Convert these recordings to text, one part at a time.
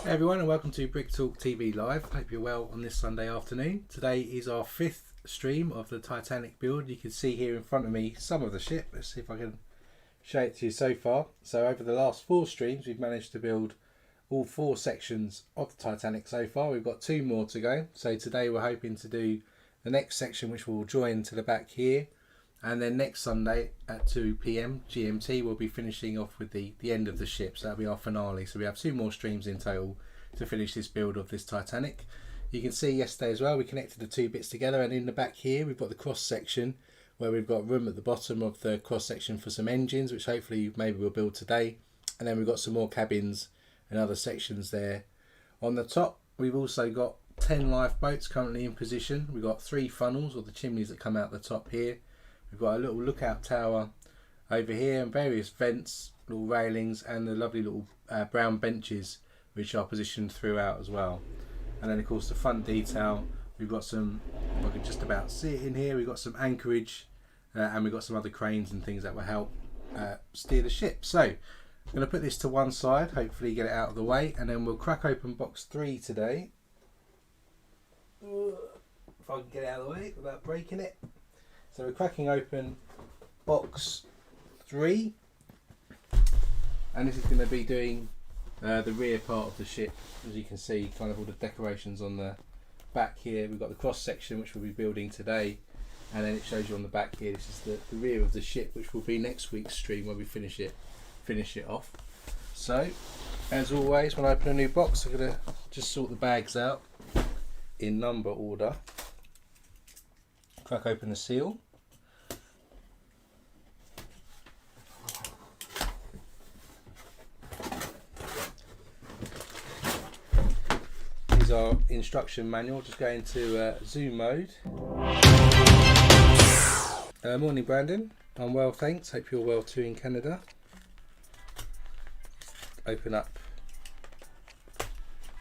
Hey everyone, and welcome to Brick Talk TV Live. Hope you're well on this Sunday afternoon. Today is our 5th stream of the Titanic build. You can see here in front of me some of the ship. Let's see if I can show it to you so far. So over the last 4 streams we've managed to build all 4 sections of the Titanic so far. We've got 2 more to go. So today we're hoping to do the next section, which will join to the back here. And then next Sunday at 2 PM GMT we'll be finishing off with the end of the ship. So that'll be our finale. So we have 2 more streams in total to finish this build of this Titanic. You can see yesterday as well we connected the 2 bits together, and in the back here we've got the cross section where we've got room at the bottom of the cross section for some engines, which hopefully maybe we'll build today. And then we've got some more cabins and other sections there. On the top we've also got 10 lifeboats currently in position. We've got 3 funnels, or the chimneys that come out the top here. We've got a little lookout tower over here and various vents, little railings, and the lovely little brown benches which are positioned throughout as well. And then of course the front detail, we've got some, if I could just about see it in here, we've got some anchorage and we've got some other cranes and things that will help steer the ship. So I'm going to put this to one side, hopefully get it out of the way, and then we'll crack open box 3 today. If I can get it out of the way without breaking it. So we're cracking open box 3, and this is going to be doing the rear part of the ship. As you can see, kind of all the decorations on the back here. We've got the cross section which we'll be building today, and then it shows you on the back here, this is the rear of the ship, which will be next week's stream when we finish it off. So as always, when I open a new box, I'm going to just sort the bags out in number order. Crack open the seal. Our instruction manual, just go into zoom mode. Morning Brandon, I'm well thanks, hope you're well too in Canada. Open up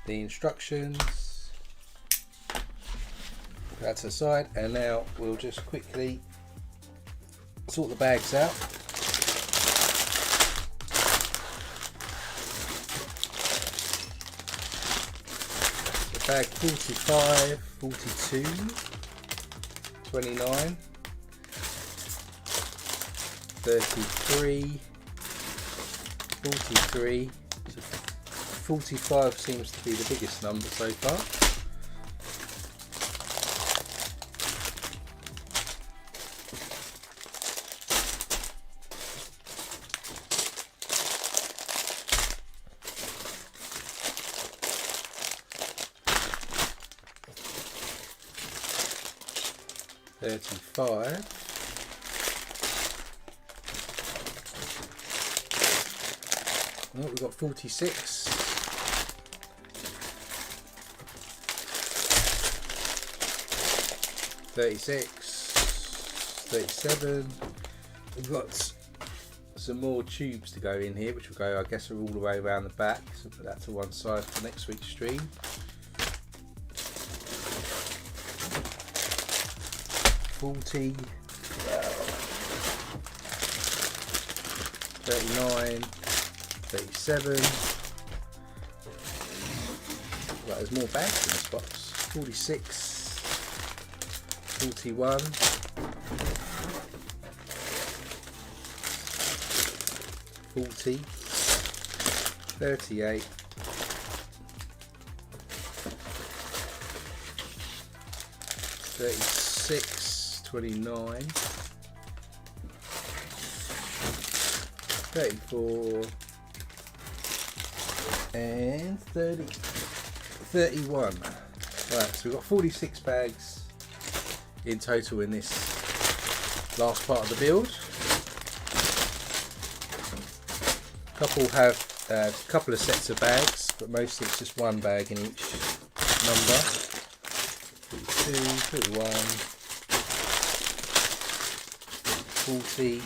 the instructions, put that to the side, and now we'll just quickly sort the bags out. Bag 45, 42, 29, 33, 43, so 45 seems to be the biggest number so far. Oh, we've got 46, 36, 37. We've got some more tubes to go in here, which will go, I guess, all the way around the back. So put that to one side for next week's stream. 40, 39, 37. Right, there's more bags in this box. 46, 41, 40, 38, 36, 29, 34, and 31. Right, so we've got 46 bags in total in this last part of the build. Couple have a couple of sets of bags, but mostly it's just one bag in each number. 32, 31, 40,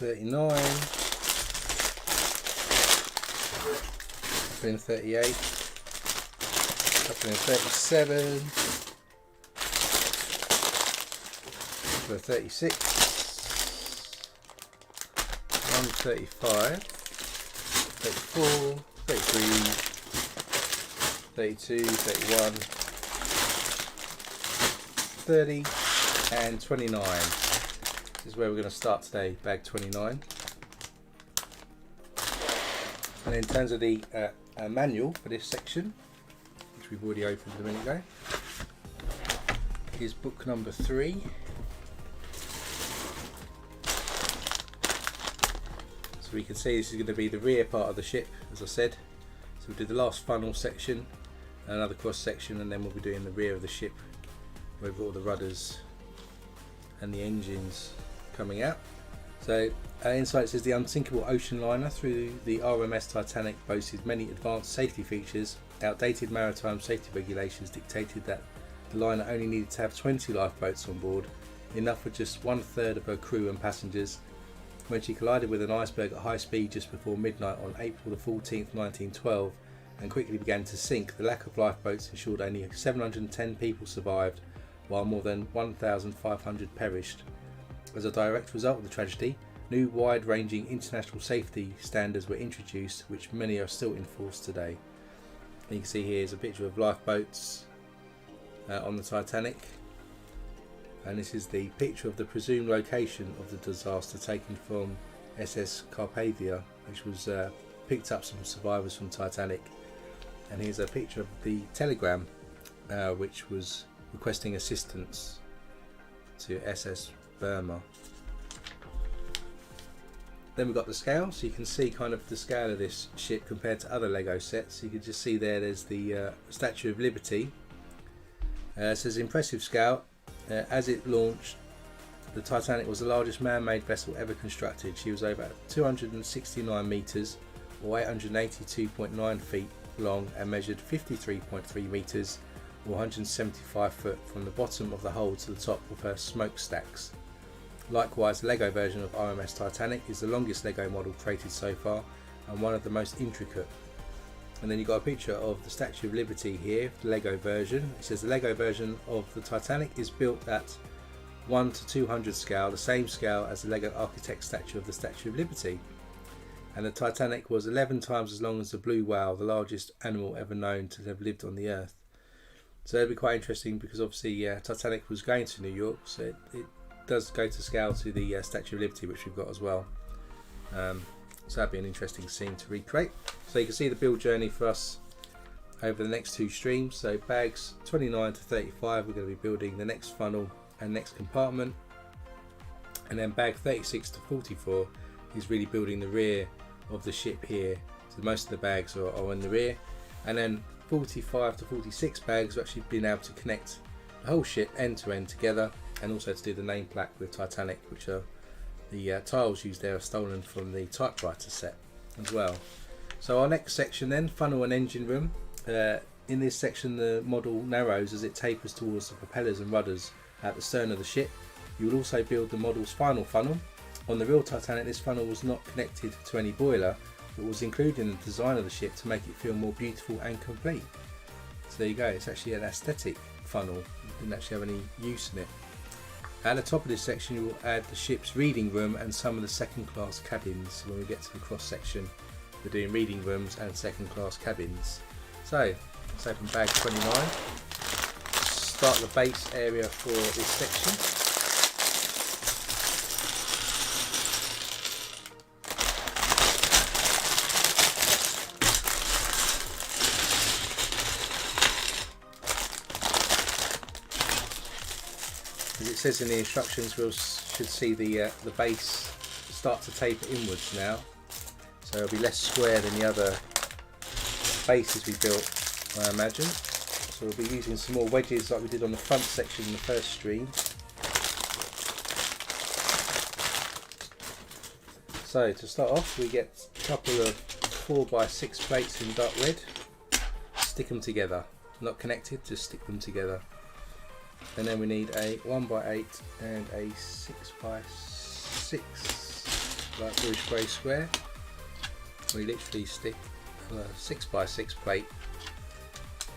39, 38, 37, 36, 35, 34, 33, 32, 31, 30 and 29. This is where we're going to start today, bag 29. And in terms of the manual for this section, which we've already opened a minute ago, is book number 3. So we can see this is going to be the rear part of the ship, as I said. So we did the last funnel section, another cross section, and then we'll be doing the rear of the ship with all the rudders and the engines coming out. So inside it says the unsinkable ocean liner through the RMS Titanic boasted many advanced safety features. Outdated maritime safety regulations dictated that the liner only needed to have 20 lifeboats on board, enough for just 1/3 of her crew and passengers. When she collided with an iceberg at high speed just before midnight on April the 14th, 1912, and quickly began to sink, the lack of lifeboats ensured only 710 people survived, while more than 1,500 perished. As a direct result of the tragedy, new wide-ranging international safety standards were introduced, which many are still in force today. And you can see here is a picture of lifeboats on the Titanic, and this is the picture of the presumed location of the disaster taken from SS Carpathia, which was picked up some survivors from Titanic. And here's a picture of the telegram which was requesting assistance to SS Burma. Then we've got the scale, so you can see kind of the scale of this ship compared to other LEGO sets. You can just see there's the Statue of Liberty. It says impressive scale. As it launched, the Titanic was the largest man-made vessel ever constructed. She was over 269 metres or 882.9 feet long and measured 53.3 metres or 175 foot from the bottom of the hold to the top of her smokestacks. Likewise, the LEGO version of RMS Titanic is the longest LEGO model created so far and one of the most intricate. And then you've got a picture of the Statue of Liberty here, the LEGO version. It says the LEGO version of the Titanic is built at 1:200 scale, the same scale as the LEGO architect statue of the Statue of Liberty. And the Titanic was 11 times as long as the blue whale, the largest animal ever known to have lived on the earth. So it'll be quite interesting because obviously Titanic was going to New York, so it does go to scale to the Statue of Liberty, which we've got as well. So that'd be an interesting scene to recreate. So you can see the build journey for us over the next 2 streams. So bags 29 to 35, we're going to be building the next funnel and next compartment. And then bag 36 to 44 is really building the rear of the ship here. So most of the bags are in the rear. And then 45 to 46 bags are actually being able to connect the whole ship end to end together, and also to do the name plaque with Titanic, which are the tiles used there are stolen from the typewriter set as well. So our next section then, funnel and engine room. In this section the model narrows as it tapers towards the propellers and rudders at the stern of the ship. You will also build the model's final funnel. On the real Titanic, this funnel was not connected to any boiler, but was included in the design of the ship to make it feel more beautiful and complete. So there you go, it's actually an aesthetic funnel, it didn't actually have any use in it. At the top of this section you will add the ship's reading room and some of the second class cabins. When we get to the cross section we're doing reading rooms and second class cabins. So let's open bag 29, start the base area for this section. As it says in the instructions, we should see the base start to taper inwards now, so it'll be less square than the other bases we built, I imagine. So we'll be using some more wedges like we did on the front section in the first stream. So to start off we get a couple of 4x6 plates in dark red, stick them together, not connected, just stick them together. And then we need a 1x8 and a 6x6 light bluish grey square. We literally stick a 6x6 plate on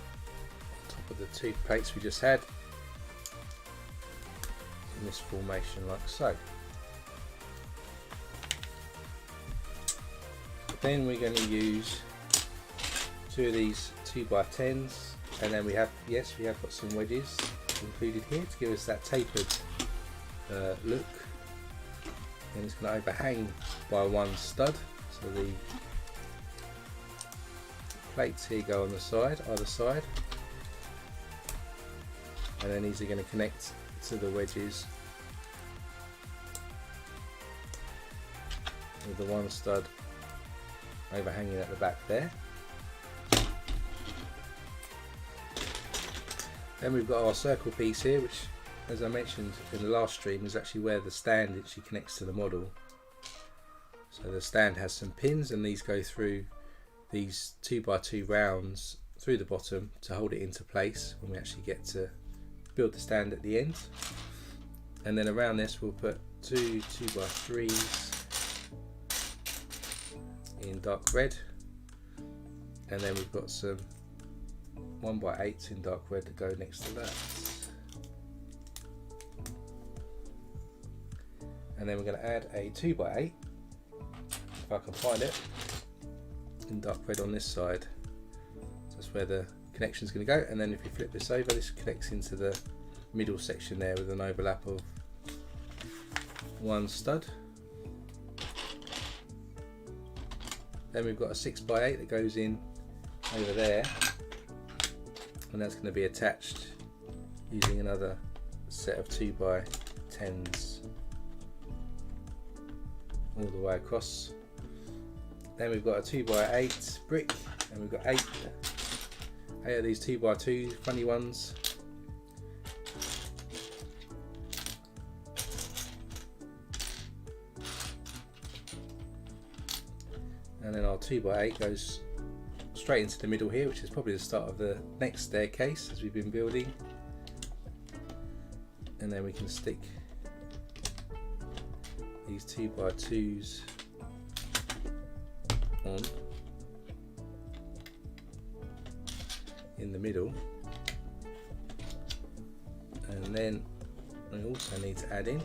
top of the 2 plates we just had in this formation like so. Then we're going to use 2 of these 2x10s, and then we have got some wedges included here to give us that tapered look. And it's going to overhang by 1 stud, so the plates here go on the side, either side, and then these are going to connect to the wedges with the 1 stud overhanging at the back there. Then we've got our circle piece here, which, as I mentioned in the last stream, is actually where the stand actually connects to the model. So the stand has some pins, and these go through these 2x2 rounds through the bottom to hold it into place when we actually get to build the stand at the end. And then around this we'll put 2 2x3s in dark red, and then we've got some 1x8s in dark red to go next to that. And then we're going to add a 2x8, if I can find it, in dark red on this side. So that's where the connection is going to go. And then if you flip this over, this connects into the middle section there with an overlap of 1 stud. Then we've got a 6x8 that goes in over there, and that's going to be attached using another set of 2x10s all the way across. Then we've got a 2x8 brick, and we've got 8 of these 2x2 funny ones. And then our 2x8 goes straight into the middle here, which is probably the start of the next staircase as we've been building. And then we can stick these 2x2s on in the middle. And then we also need to add in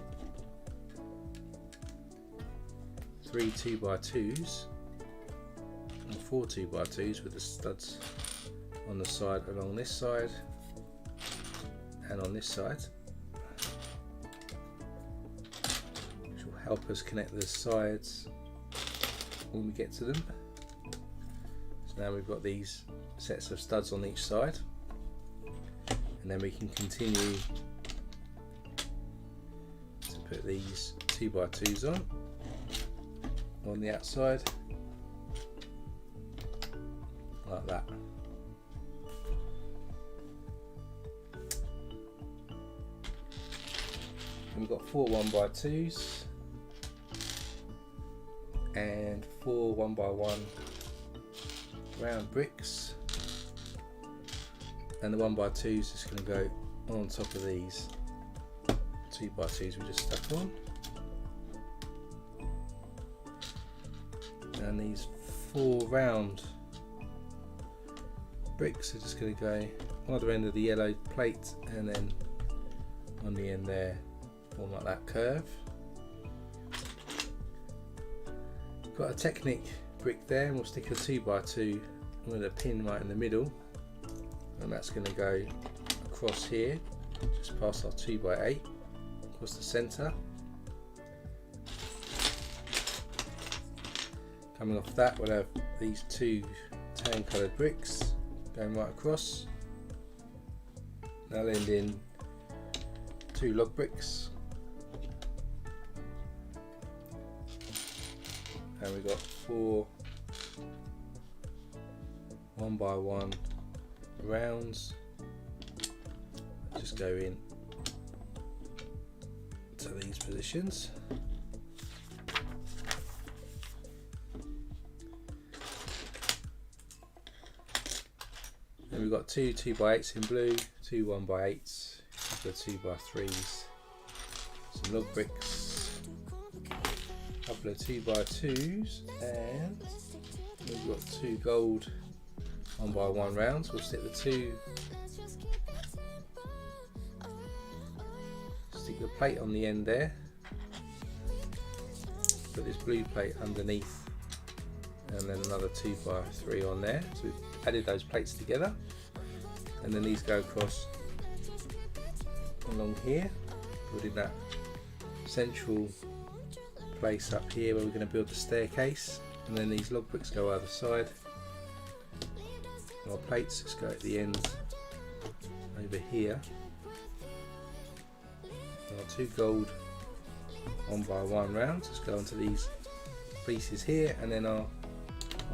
3 2x2s and 4 2x2s with the studs on the side along this side and on this side, which will help us connect the sides when we get to them. So now we've got these sets of studs on each side, and then we can continue to put these 2x2s on the outside like that. And we've got 4 1x2s and 4 1x1 round bricks, and the 1x2 is just going to go on top of these 2x2s we just stuck on. And these 4 round bricks are just going to go on either end of the yellow plate, and then on the end there form like that curve. Got a Technic brick there, and we'll stick a 2x2 with a pin right in the middle, and that's going to go across here just past our 2x8 across the centre. Coming off that, we'll have these 2 tan coloured bricks going right across. They'll end in 2 log bricks, and we've got 4 1x1 rounds that just go in to these positions. Then we've got 2 2x8s in blue, 2 1x8s, a couple of 2x3s, some log bricks, a couple of 2x2s, and we've got 2 gold 1x1 rounds. We'll stick the 2, stick the plate on the end there, put this blue plate underneath and then another 2x3 on there. So we've added those plates together, and then these go across along here, building that central place up here where we're going to build the staircase, and then these log bricks go either side. Our plates just go at the end over here. Our 2 gold 1x1 rounds just go onto these pieces here, and then our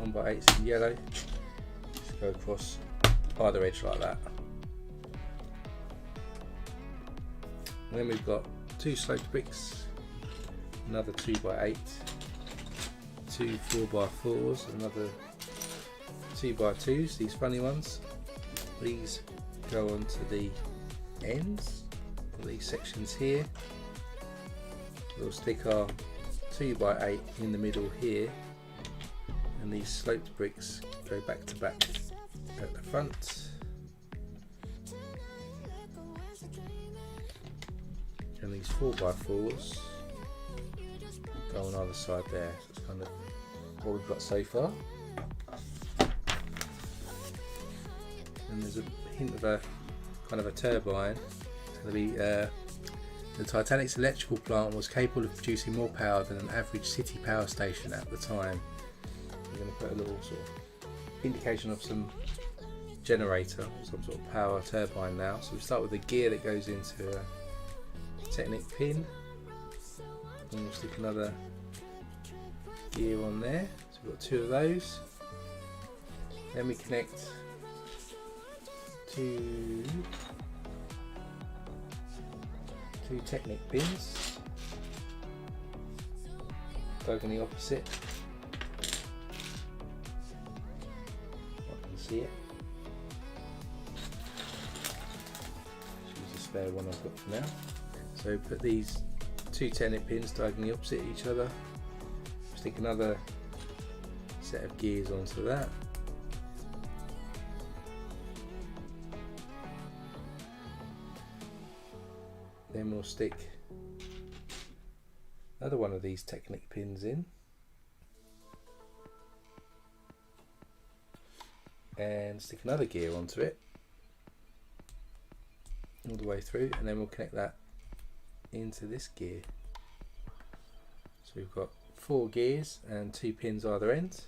1x8s in yellow just go across either edge like that. And then we've got 2 sloped bricks, another 2x8, 2 4x4s, another 2x2s, these funny ones. These go onto the ends of these sections here. We'll stick our 2x8 in the middle here, and these sloped bricks go back to back at the front. And these 4x4s go on either side there. So it's kind of what we've got so far. And there's a hint of a kind of a turbine. It's going to be the Titanic's electrical plant was capable of producing more power than an average city power station at the time. We're going to put a little sort of indication of some generator, some sort of power turbine now. So we start with the gear that goes into a Technic pin, and we'll stick another gear on there. So we've got 2 of those. Then we connect 2 Technic pins, diagonally opposite. I can see it. Use the spare one I've got for now. So put these 2 Technic pins diagonally opposite each other. Stick another set of gears onto that. Then we'll stick another one of these Technic pins in, and stick another gear onto it all the way through, and then we'll connect that into this gear. So we've got 4 gears and 2 pins either end.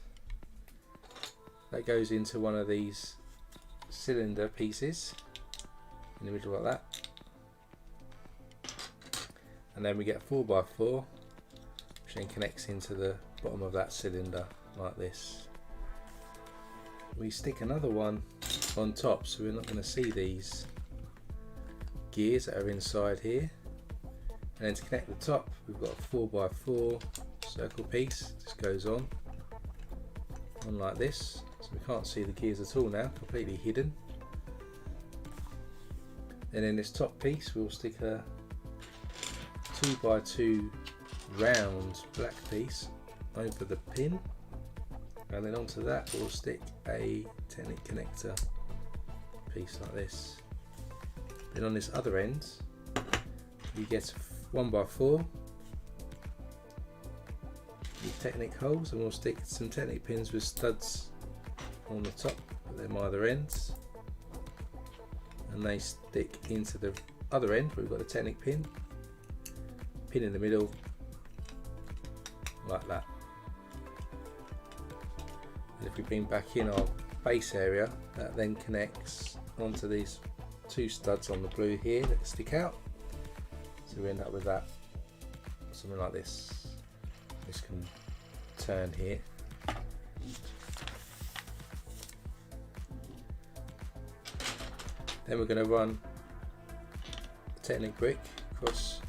That goes into one of these cylinder pieces in the middle like that. And then we get a 4x4 which then connects into the bottom of that cylinder like this. We stick another one on top, so we're not going to see these gears that are inside here. And then to connect the top, we've got a 4x4 circle piece, just goes on like this, so we can't see the gears at all now, completely hidden. And in this top piece we'll stick a 2x2 round black piece over the pin, and then onto that we'll stick a Technic connector piece like this. Then on this other end you get 1x4 with Technic holes, and we'll stick some Technic pins with studs on the top at them either ends, and they stick into the other end where we've got a Technic pin in the middle like that. And if we bring back in our base area, that then connects onto these 2 studs on the blue here that stick out. So we end up with that, something like this. This can turn here. Then we're going to run a Technic brick across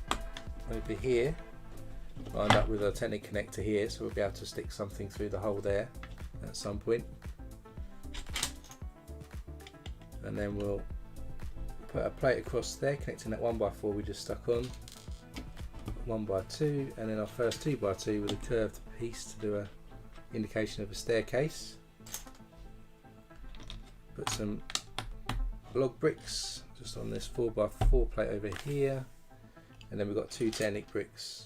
over here, lined up with a Technic connector here, so we'll be able to stick something through the hole there at some point. And then we'll put a plate across there, connecting that 1x4 we just stuck on, 1x2, and then our first 2x2 with a curved piece to do a indication of a staircase. Put some log bricks just on this 4x4 plate over here, and then we've got 2 Technic bricks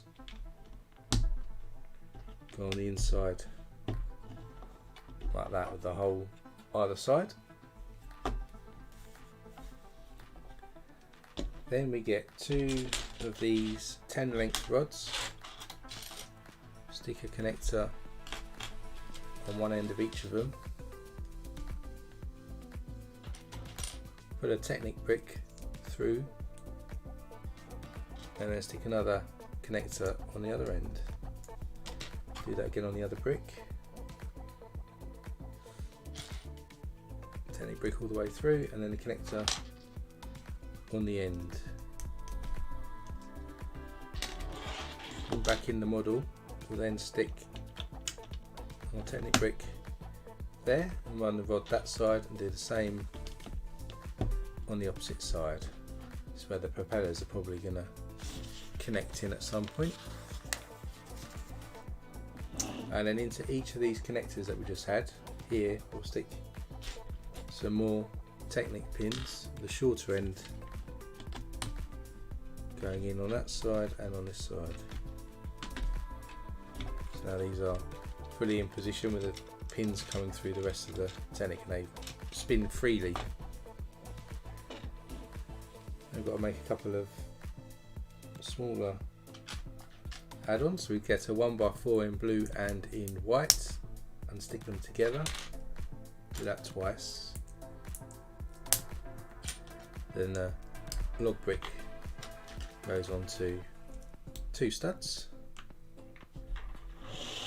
go on the inside like that with the hole either side. Then we get 2 of these 10 length rods, stick a connector on one end of each of them, put a Technic brick through, and then stick another connector on the other end. Do that again on the other brick. Technic brick all the way through, and then the connector on the end. And back in the model, we'll then stick our Technic brick there and run the rod that side, and do the same on the opposite side. That's where the propellers are probably going to connect in at some point. And then into each of these connectors that we just had here, we'll stick some more Technic pins, the shorter end going in on that side and on this side. So now these are fully in position with the pins coming through the rest of the Technic, and they spin freely. I've got to make a couple of smaller add-ons. We get a 1x4 in blue and in white and stick them together. Do that twice. Then the log brick goes onto 2 studs.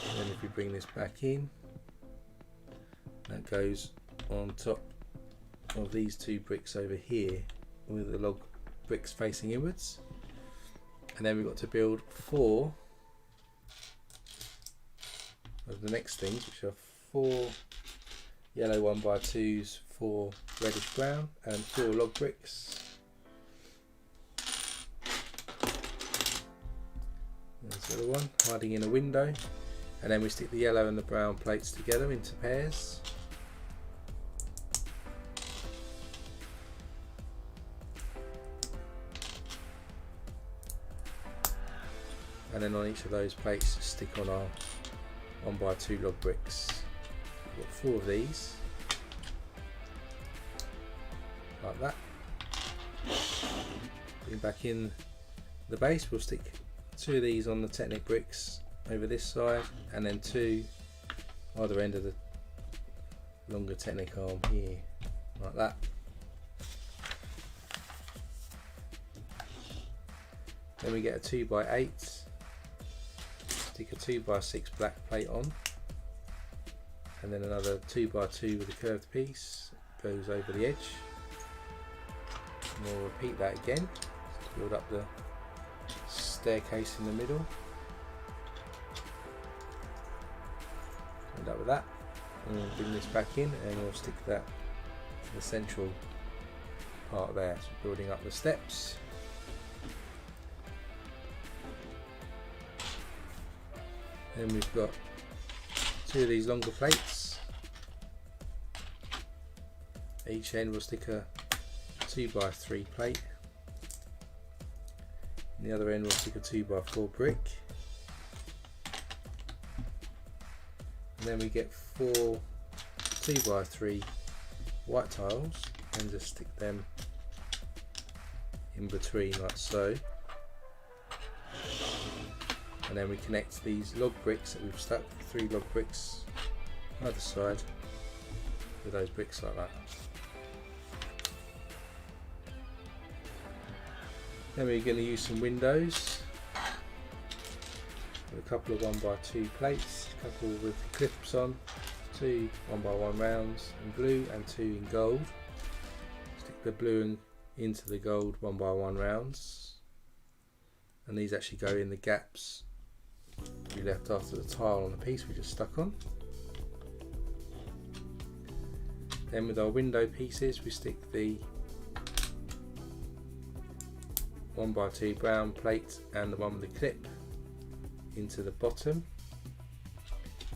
And then if we bring this back in, that goes on top of these 2 bricks over here with the log bricks facing inwards. And then we've got to build 4 of the next things, which are 4 yellow 1x2s, 4 reddish brown, and 4 log bricks. There's the other one hiding in a window, and then we stick the yellow and the brown plates together into pairs. And then on each of those plates, stick on our 1x2 log bricks. We've got 4 of these, like that. Bring back in the base, we'll stick 2 of these on the Technic bricks over this side, and then 2 either end of the longer Technic arm here, like that. Then we get a 2x8. Stick a 2x6 black plate on, and then another 2x2 with a curved piece goes over the edge. And we'll repeat that again to build up the staircase in the middle. End up with that, and we'll bring this back in, and we'll stick that to the central part there, so building up the steps. Then we've got 2 of these longer plates. Each end we'll stick a 2x3 plate. And the other end we'll stick a 2x4 brick. And then we get 4 2x3 white tiles, and just stick them in between like so. And then we connect these log bricks that we've stuck, 3 log bricks either side, with those bricks like that. Then we're going to use some windows with a couple of 1x2 plates, a couple with clips on, 2 1x1 rounds in blue and 2 in gold. Stick the blue into the gold 1x1 rounds, and these actually go in the gaps we left after the tile on the piece we just stuck on. Then with our window pieces we stick the 1x2 brown plate and the one with the clip into the bottom,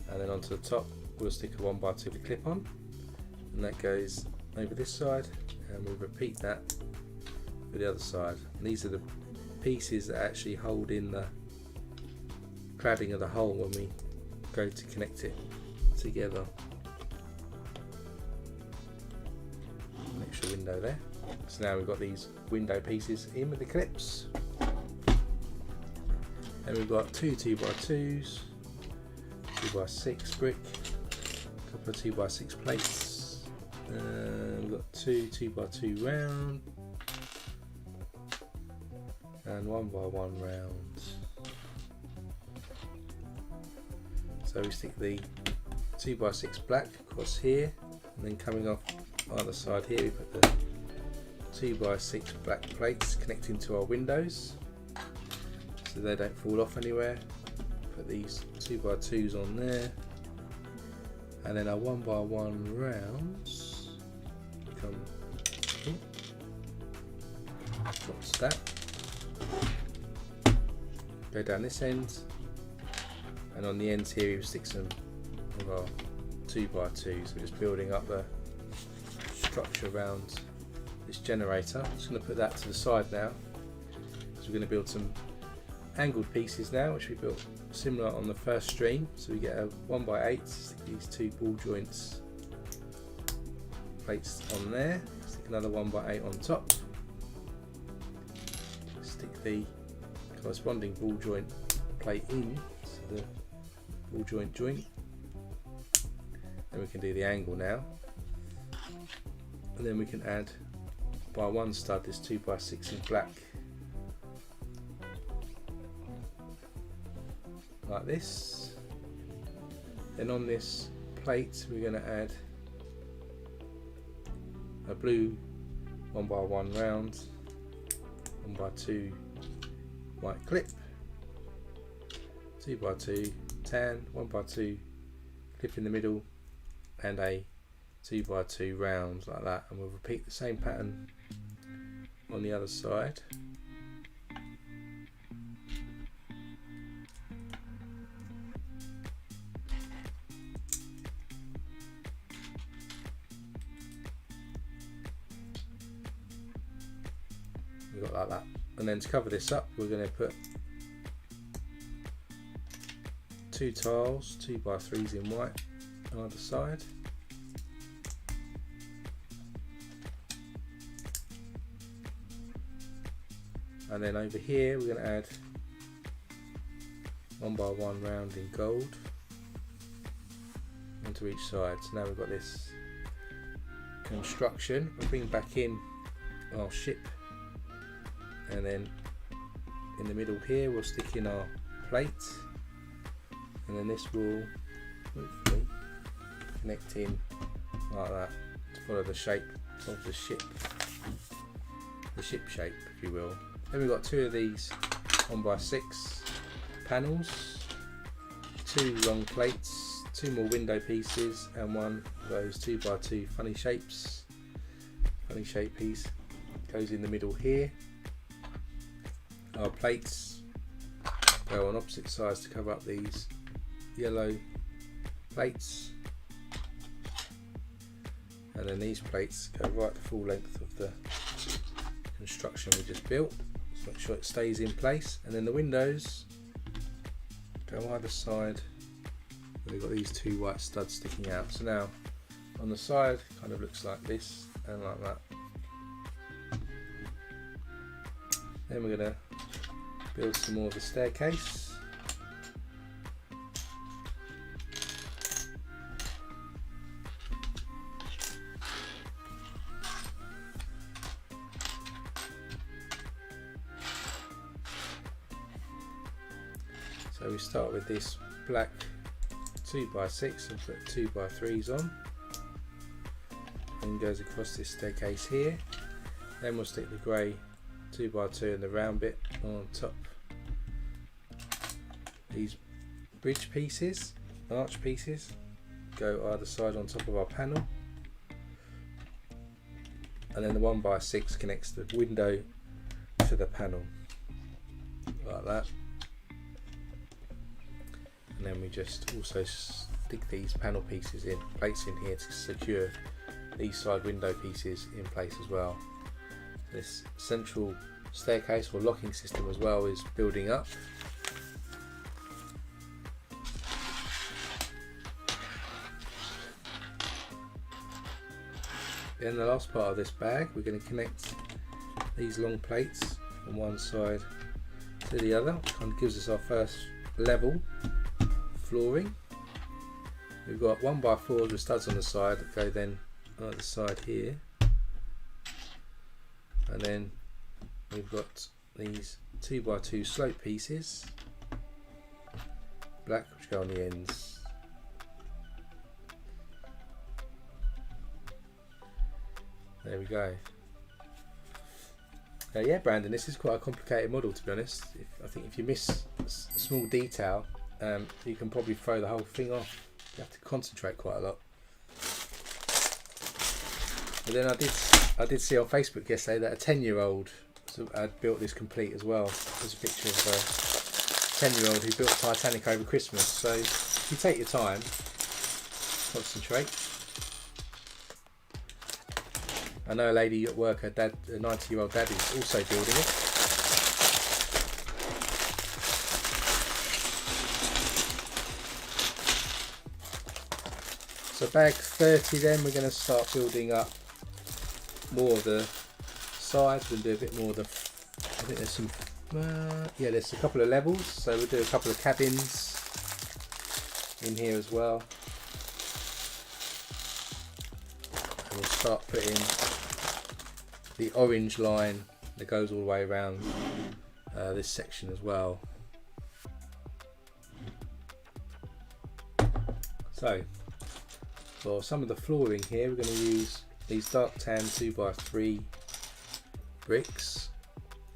and then onto the top we'll stick a 1x2 with a clip on, and that goes over this side, and we'll repeat that for the other side. And these are the pieces that actually hold in the cladding of the hull when we go to connect it together. window there. So now we've got these window pieces in with the clips. Then we've got two 2x2s, 2x6 brick, a couple of 2x6 plates, we've got two 2x2 round and 1x1 rounds. So we stick the 2x6 black across here, and then coming off either side here we put the 2x6 black plates connecting to our windows so they don't fall off anywhere. Put these 2x2s on there, and then our 1x1 rounds come across that, go down this end, and on the ends here we stick some of our 2x2s. We're just building up the structure around this generator. I'm just going to put that to the side now, because we're going to build some angled pieces now, which we built similar on the first stream. So we get a 1x8, stick these two ball joints plates on there, stick another 1x8 on top, stick the corresponding ball joint plate in to the ball joint, and we can do the angle now, and then we can add by one stud this 2x6 in black like this. Then on this plate we're going to add a blue 1x1 round, 1x2 white clip, 2x2 tan, 1x2 clip in the middle, and a 2x2 round like that, and we'll repeat the same pattern on the other side. We got like that, and then to cover this up we're going to put two tiles, 2x3s in white on either side. And then over here we're going to add 1x1 round in gold onto each side. So now we've got this construction. We'll bring back in our ship, and then in the middle here we'll stick in our plate, and then this will hopefully connect in like that to follow the shape of the ship shape, if you will. Then we've got two of these 1x6 panels, two long plates, two more window pieces, and one of those 2x2 funny shape piece goes in the middle here. Our plates go on opposite sides to cover up these yellow plates, and then these plates go right the full length of the construction we just built. Make sure it stays in place, and then the windows go either side. We've got these two white studs sticking out. So now on the side kind of looks like this and like that. Then we're going to build some more of the staircase. So we start with this black 2x6 and put 2x3s on, and goes across this staircase here. Then we'll stick the grey 2x2 and the round bit on top. These bridge pieces, arch pieces, go either side on top of our panel, and then the 1x6 connects the window to the panel like that. And then we just also stick these panel pieces in, plates in here to secure these side window pieces in place as well. This central staircase or locking system as well is building up. in the last part of this bag, we're going to connect these long plates from one side to the other. Kind of gives us our first level flooring. We've got 1x4s with studs on the side that go then on the side here, and then we've got these 2x2 slope pieces, black, which go on the ends. There we go. Yeah, Brandon, this is quite a complicated model, to be honest. I think if you miss a small detail, you can probably throw the whole thing off. You have to concentrate quite a lot. But then I did see on Facebook yesterday that a 10-year-old had built this complete as well. There's a picture of a 10-year-old who built Titanic over Christmas. So if you take your time, concentrate. I know a lady at work, her dad, a 90-year-old dad, is also building it. So bag 30 then, we're going to start building up more of the sides. We'll do a bit more of the, I think there's some, yeah, there's a couple of levels. So we'll do a couple of cabins in here as well. And we'll start putting the orange line that goes all the way around this section as well. So for some of the flooring here, we're going to use these dark tan 2x3 bricks.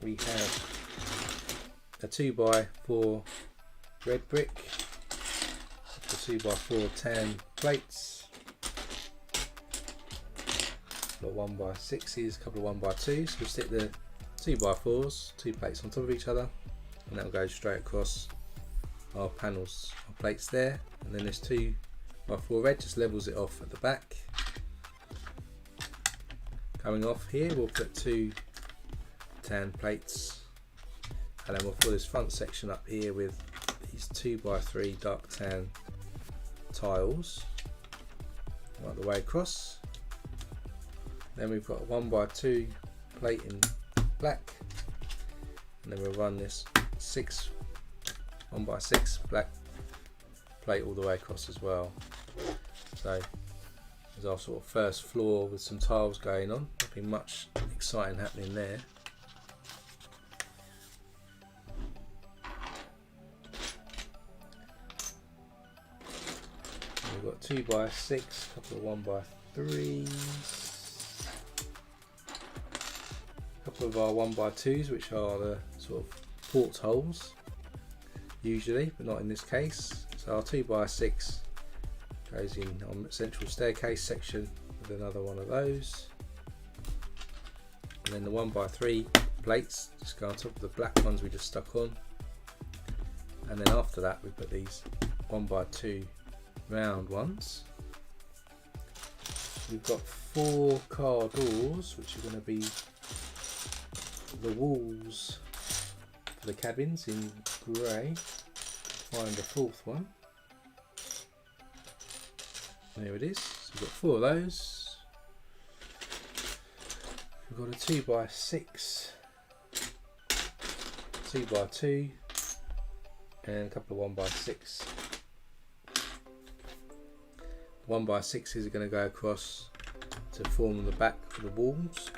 We have a 2x4 red brick, a 2x4 tan plates, got 1x6s, a couple of 1x2s. We'll stick the 2x4s, 2 plates on top of each other, and that will go straight across our panels, our plates there. And then this 2x4 red just levels it off at the back. Coming off here, we'll put 2 tan plates, and then we'll fill this front section up here with these 2x3 dark tan tiles right the way across. Then we've got a 1x2 plate in black, and then we'll run this 1x6 black plate all the way across as well. So there's our sort of first floor with some tiles going on. Nothing much exciting happening there. We've got 2x6, a couple of 1x3s. Couple of our 1x2s, which are the sort of portholes usually, but not in this case. So our 2x6 goes in on the central staircase section with another one of those, and then the 1x3 plates just go on top of the black ones we just stuck on, and then after that we put these 1x2 round ones. We've got 4 car doors, which are going to be the walls for the cabins in grey. Find the 4th one. There it is. So we've got 4 of those. We've got a 2x6, 2x2, and a couple of 1x6. 1x6s are going to go across to form the back of the walls.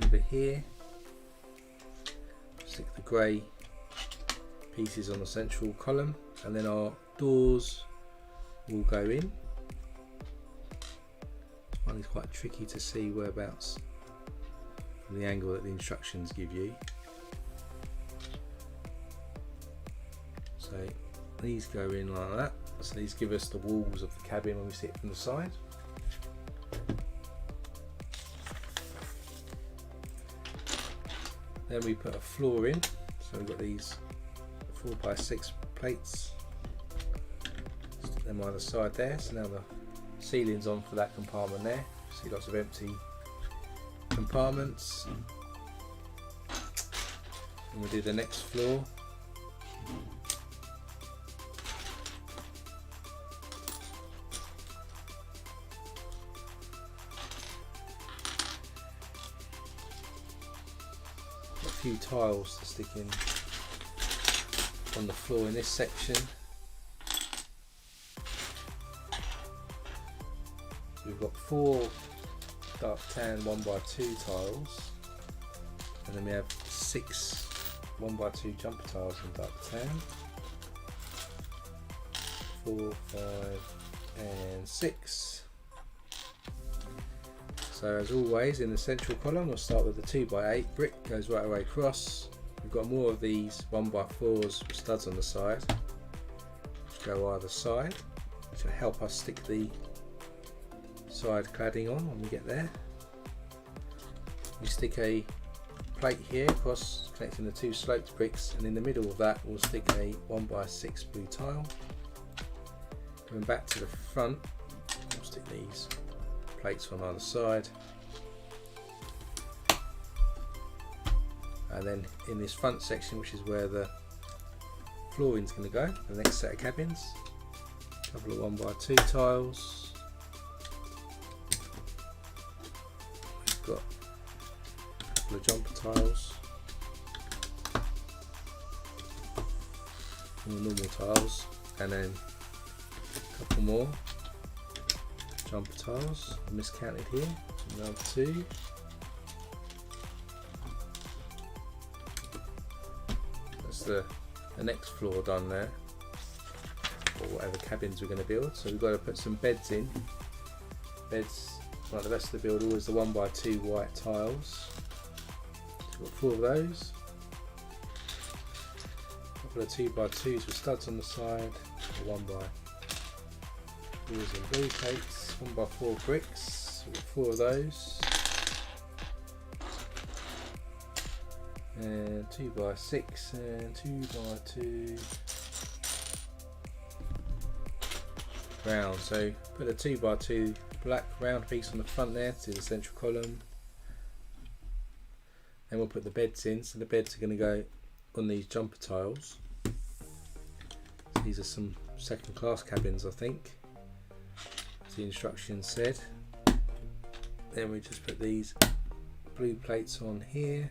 Over here, stick the grey pieces on the central column, and then our doors will go in. One is quite tricky to see whereabouts from the angle that the instructions give you. So these go in like that. So these give us the walls of the cabin when we see it from the side. Then we put a floor in. So we've got these 4x6 plates. Stick them either side there. So now the ceiling's on for that compartment there. See lots of empty compartments. And we'll do the next floor. few tiles to stick in on the floor in this section. So we've got 4 dark tan 1x2 tiles, and then we have 6 1x2 jumper tiles in dark tan. 4, 5 and 6. So as always, in the central column we'll start with the 2x8 brick, goes right away across. We've got more of these 1x4s with studs on the side, which go either side, which will help us stick the side cladding on when we get there. We stick a plate here across, connecting the 2 sloped bricks, and in the middle of that we'll stick a 1x6 blue tile. Going back to the front, we'll stick these plates on either side, and then in this front section, which is where the flooring is going to go, the next set of cabins, a couple of 1x2 tiles. We've got a couple of jumper tiles, and the normal tiles, and then a couple more jumper tiles. I miscounted here. Another 2. That's the next floor done there, or whatever cabins we're going to build. So we've got to put some beds in. Beds, like the rest of the build, always the 1x2 white tiles. So we've got 4 of those. A couple of 2x2s with studs on the side. 1x4s and blue plates. 1x4 bricks, we've got 4 of those, and 2x6 and 2x2 round. So put a 2x2 black round piece on the front there to the central column. Then we'll put the beds in, so the beds are going to go on these jumper tiles. So these are some second class cabins, I think, the instructions said. Then we just put these blue plates on here,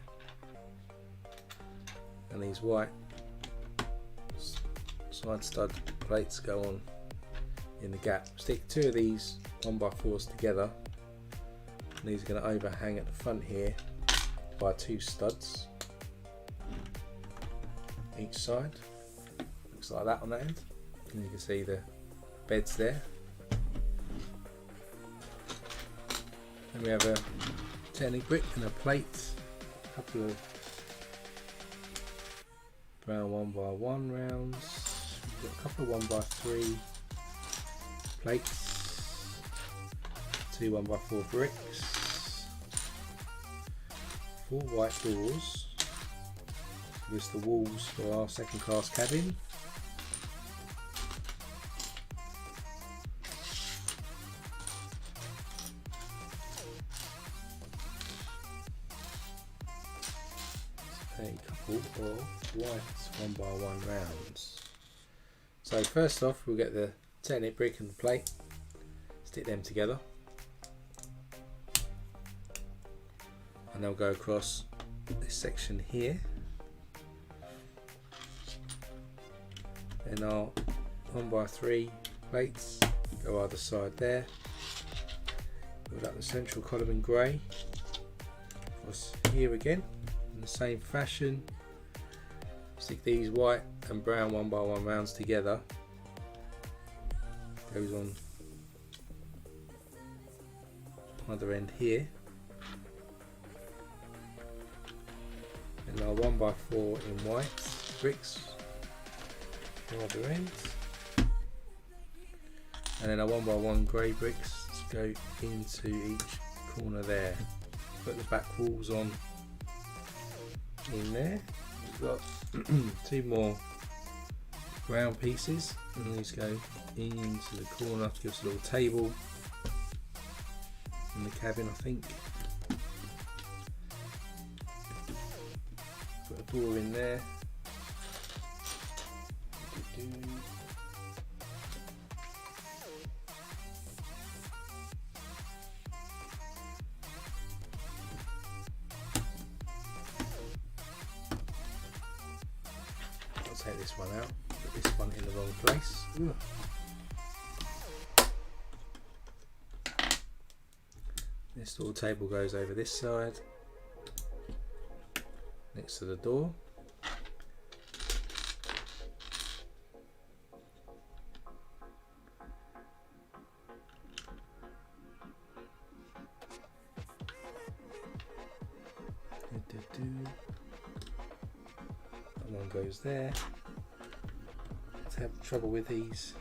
and these white side stud plates go on in the gap. Stick 2 of these 1x4s together, and these are going to overhang at the front here by 2 studs each side. Looks like that on that end, and you can see the beds there. And we have a Titanic brick and a plate, a couple of brown 1x1 rounds, we've got a couple of 1x3 plates, 2 1x4 bricks, 4 white doors. This is the walls for our second class cabin. A couple of white 1x1 rounds. So first off, we'll get the Titanic brick and the plate, stick them together, and they'll go across this section here. Then our 1x3 plates go either side there. Build up the central column in grey. Across here again, in the same fashion. Stick these white and brown 1x1 rounds together. Goes on other end here. And our 1x4 in white bricks the other end. And then our 1x1 grey bricks go into each corner there. Put the back walls on in there. We've got 2 more round pieces, and these go into the corner to give us a little table in the cabin, I think. Put a door in there. take this one out, put this one in the wrong place. Ooh. This little table goes over this side, next to the door. That one goes there. Let's have trouble with these.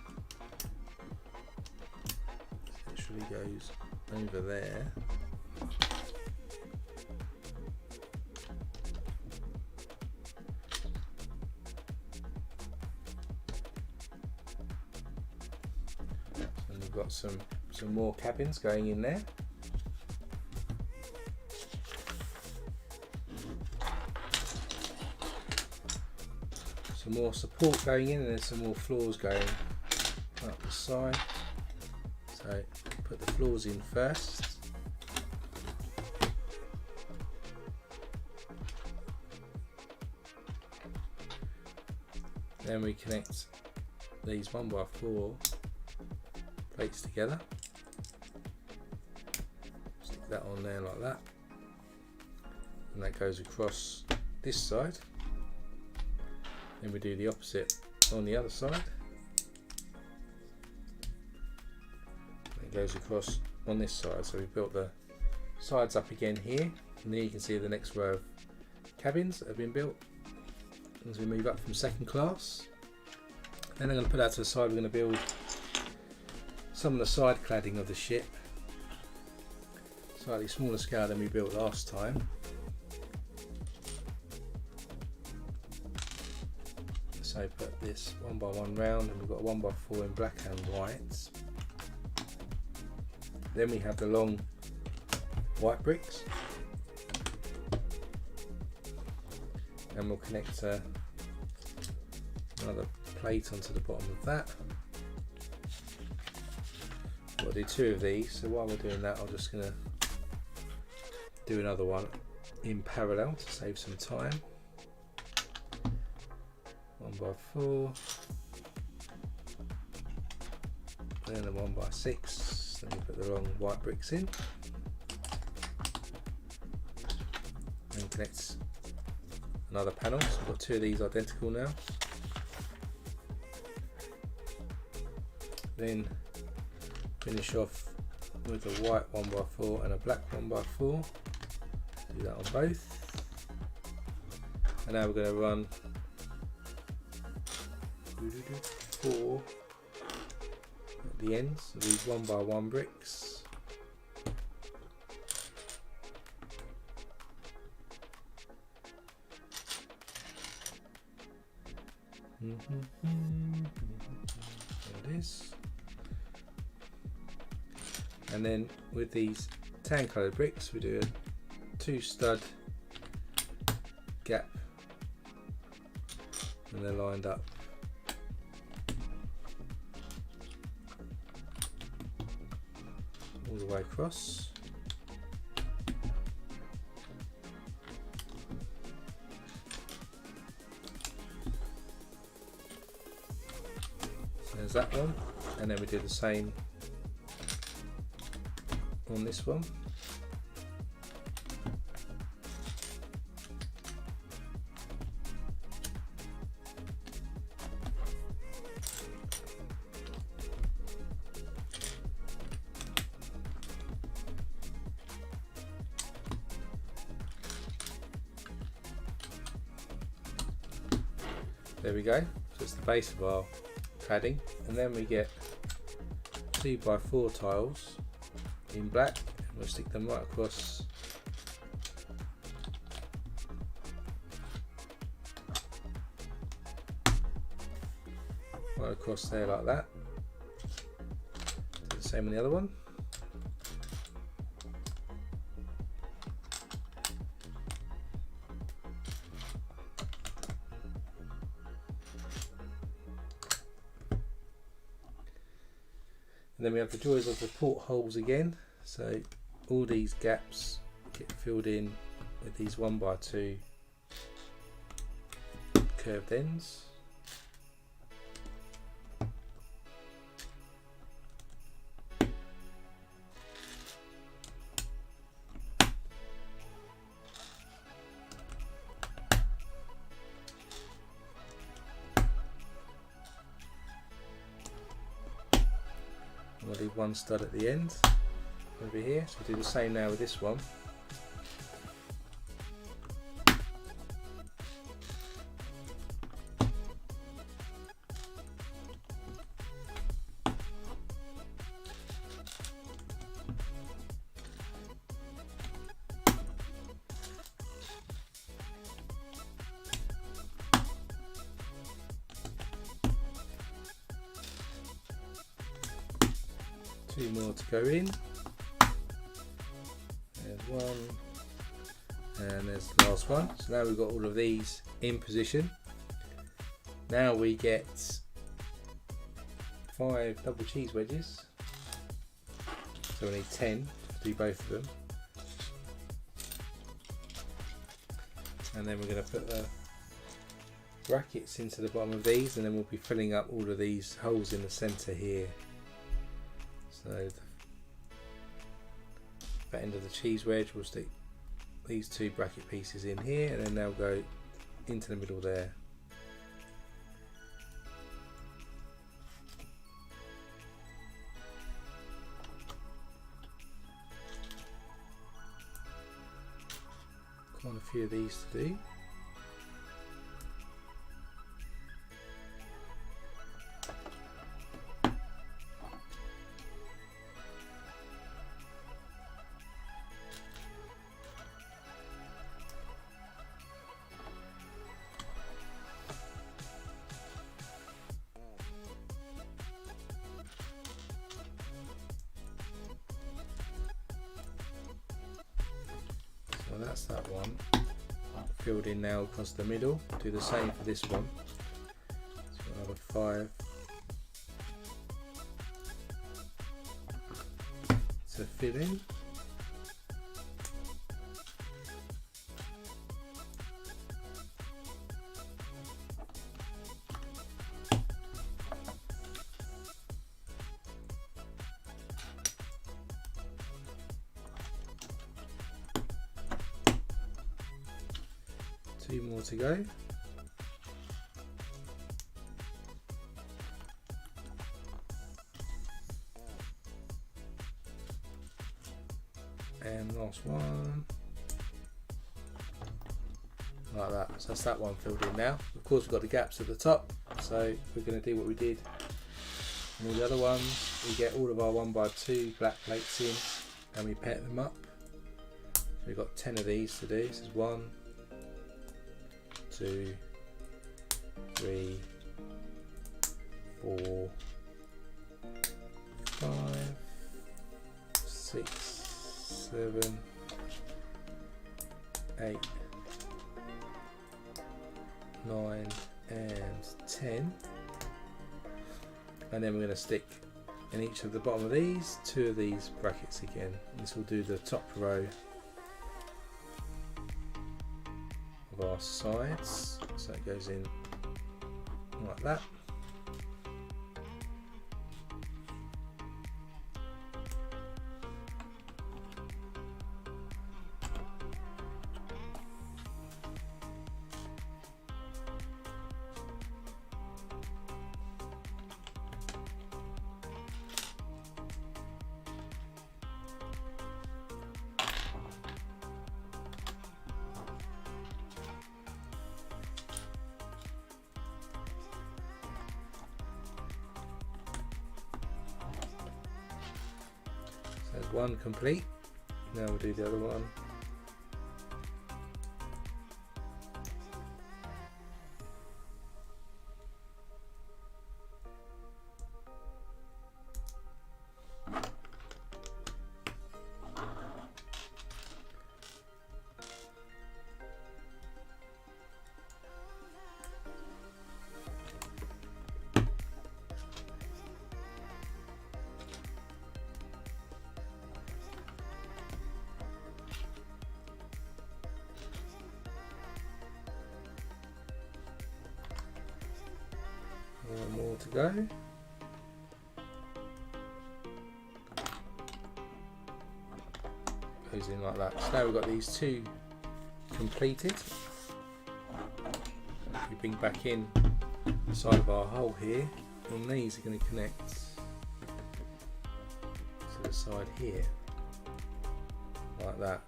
It literally goes over there. And we've got some more cabins going in there. Some more support going in, and then some more floors going up the side. So put the floors in first. Then we connect these 1x4 plates together. Stick that on there like that. And that goes across this side. Then we do the opposite on the other side. It goes across on this side. So we've built the sides up again here, and there you can see the next row of cabins that have been built as we move up from second class. Then I'm going to put that to the side. We're going to build some of the side cladding of the ship, slightly smaller scale than we built last time. So put this 1x1 round, and we've got a 1x4 in black and white. Then we have the long white bricks, and we'll connect another plate onto the bottom of that. I'll do two of these, so while we're doing that, I'm just going to do another one in parallel to save some time. 1x4, then a 1x6, then we put the long white bricks in, and connect another panel. So we've got two of these identical now. Then finish off with a white 1x4 and a black 1x4. Do that on both. And now we're going to run 4 at the ends of these 1x1 bricks. There it is. And then with these tan coloured bricks, we do a 2 stud gap, and they're lined up. All the way across. So there's that one, and then we do the same on this one. There we go, so it's the base of our cladding, and then we get 2x4 tiles in black, and we'll stick them right across there like that. Do the same on the other one. And then we have the joys of the portholes again. So all these gaps get filled in with these 1x2 curved ends. We'll leave one stud at the end over here. So we'll do the same now with this one. Two more to go in. There's one, and there's the last one. So now we've got all of these in position. Now we get 5 double cheese wedges. So we need 10 to do both of them. And then we're going to put the brackets into the bottom of these, and then we'll be filling up all of these holes in the centre here. So the end of the cheese wedge, we'll stick these 2 bracket pieces in here, and then they'll go into the middle there. Quite a few of these to do. So that's that one filled in now across the middle. Do the same for this one. So another 5 to fill in. Two more to go. And last one. Like that. So that's that one filled in now. Of course we've got the gaps at the top, so we're going to do what we did and all the other ones. We get all of our 1x2 black plates in and we pet them up. So we've got 10 of these to do. This is 1, 2, 3, 4, 5, 6, 7, 8, 9 and 10, and then we're going to stick in each of the bottom of these 2 of these brackets again. This will do the top row of our sides, so it goes in like that. There's one complete. Now we'll do the other one. One more to go. Goes in like that. So now we've got these 2 completed. We bring back in the side of our hole here, and these are going to connect side here, like that.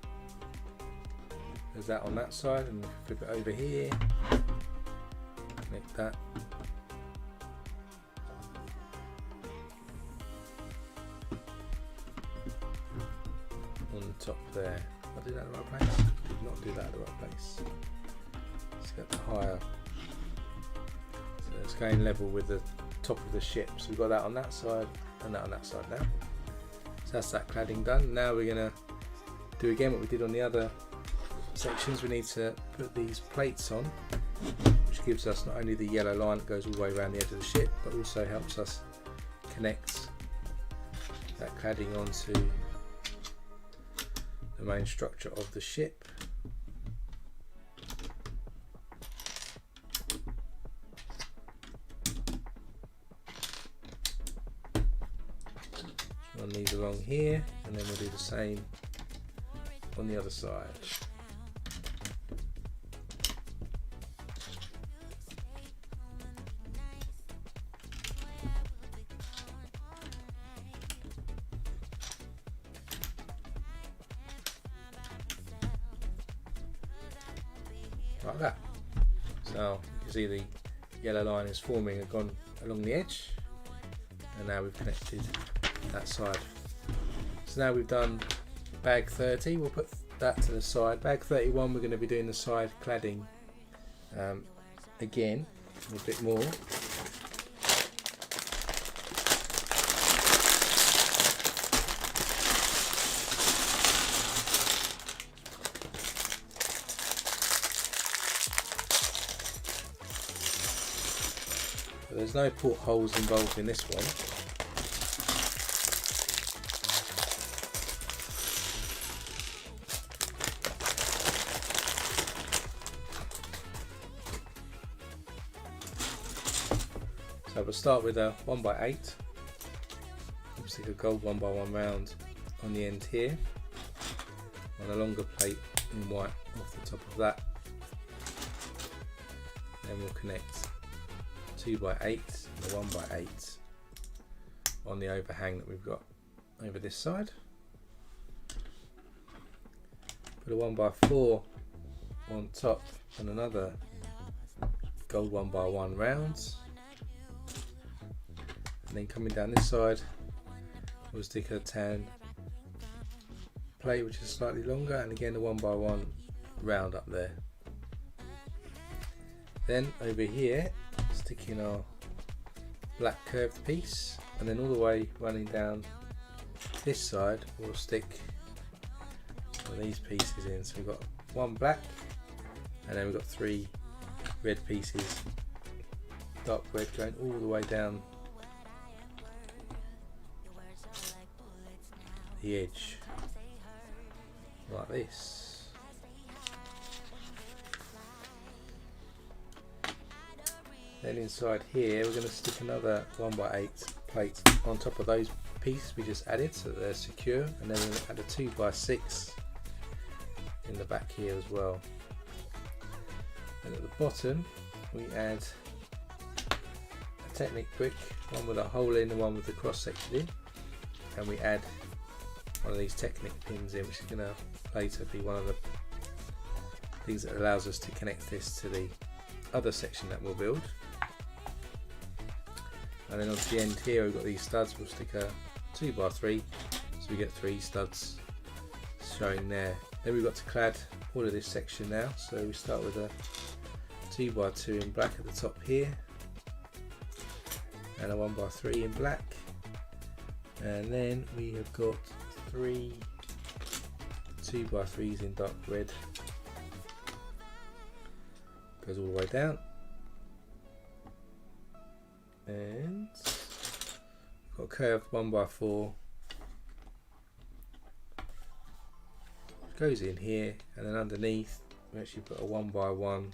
There's that on that side, and flip it over here, connect that. On the top there. Did I do that in the right place? Did not do that in the right place. Let's get the higher. So it's going level with the top of the ship. So we've got that on that side and that on that side now. So that's that cladding done. Now we're going to do again what we did on the other sections. We need to put these plates on, which gives us not only the yellow line that goes all the way around the edge of the ship, but also helps us connect that cladding onto the main structure of the ship. Run these along here, and then we'll do the same on the other side. Like that. So you can see the yellow line is forming and gone along the edge, and now we've connected that side. So now we've done bag 30, we'll put that to the side. Bag 31, we're going to be doing the side cladding again, a bit more. There's no portholes involved in this one. So we'll start with a 1x8. We'll stick a gold 1x1 round on the end here, on a longer plate in white off the top of that. Then we'll connect 2x8 and a 1x8 on the overhang that we've got over this side. Put a 1x4 on top and another gold 1x1 rounds, and then coming down this side we'll stick a tan plate which is slightly longer, and again a 1x1 round up there. Then over here sticking our black curved piece, and then all the way running down this side we'll stick one of these pieces in. So we've got one black, and then we've got 3 red pieces, dark red, going all the way down the edge like this. Then inside here we're going to stick another 1x8 plate on top of those pieces we just added so that they're secure, and then we'll add a 2x6 in the back here as well. And at the bottom we add a Technic brick, one with a hole in and one with the cross section in, and we add one of these Technic pins in, which is going to later be one of the things that allows us to connect this to the other section that we'll build. And then onto the end here we've got these studs. We'll stick a 2x3 so we get 3 studs showing there. Then we've got to clad all of this section now, so we start with a 2x2 in black at the top here, and a 1x3 in black, and then we have got 3 2x3s in dark red, goes all the way down, and we've got a curved 1x4 goes in here, and then underneath we actually put a 1x1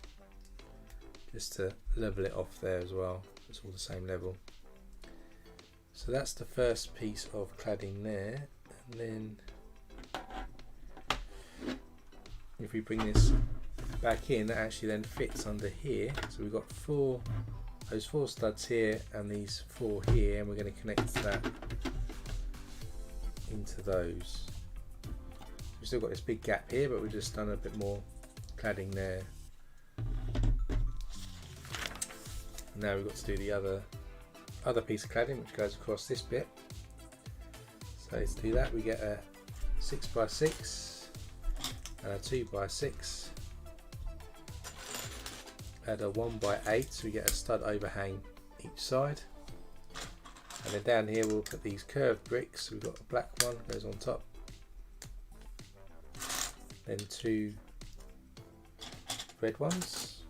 just to level it off there as well. It's all the same level. So that's the first piece of cladding there, and then if we bring this back in, that actually then fits under here. So we've got those 4 studs here and these 4 here, and we're going to connect that into those. We've still got this big gap here, but we've just done a bit more cladding there. Now we've got to do the other piece of cladding which goes across this bit. So to do that we get a 6x6 and a 2x6, add a 1x8 so we get a stud overhang each side, and then down here we'll put these curved bricks. We've got a black one goes on top, then 2 red ones.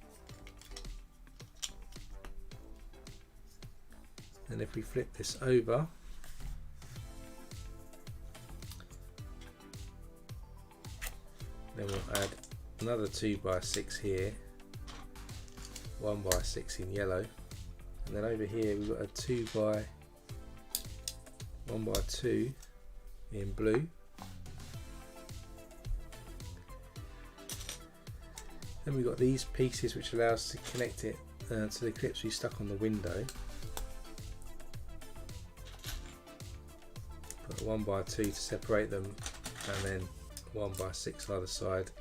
And if we flip this over, then we'll add another 2x6 here, 1x6 in yellow, and then over here we've got a 1x2 in blue. Then we've got these pieces which allow us to connect it to the clips we stuck on the window. Put a 1x2 to separate them, and then 1x6 either side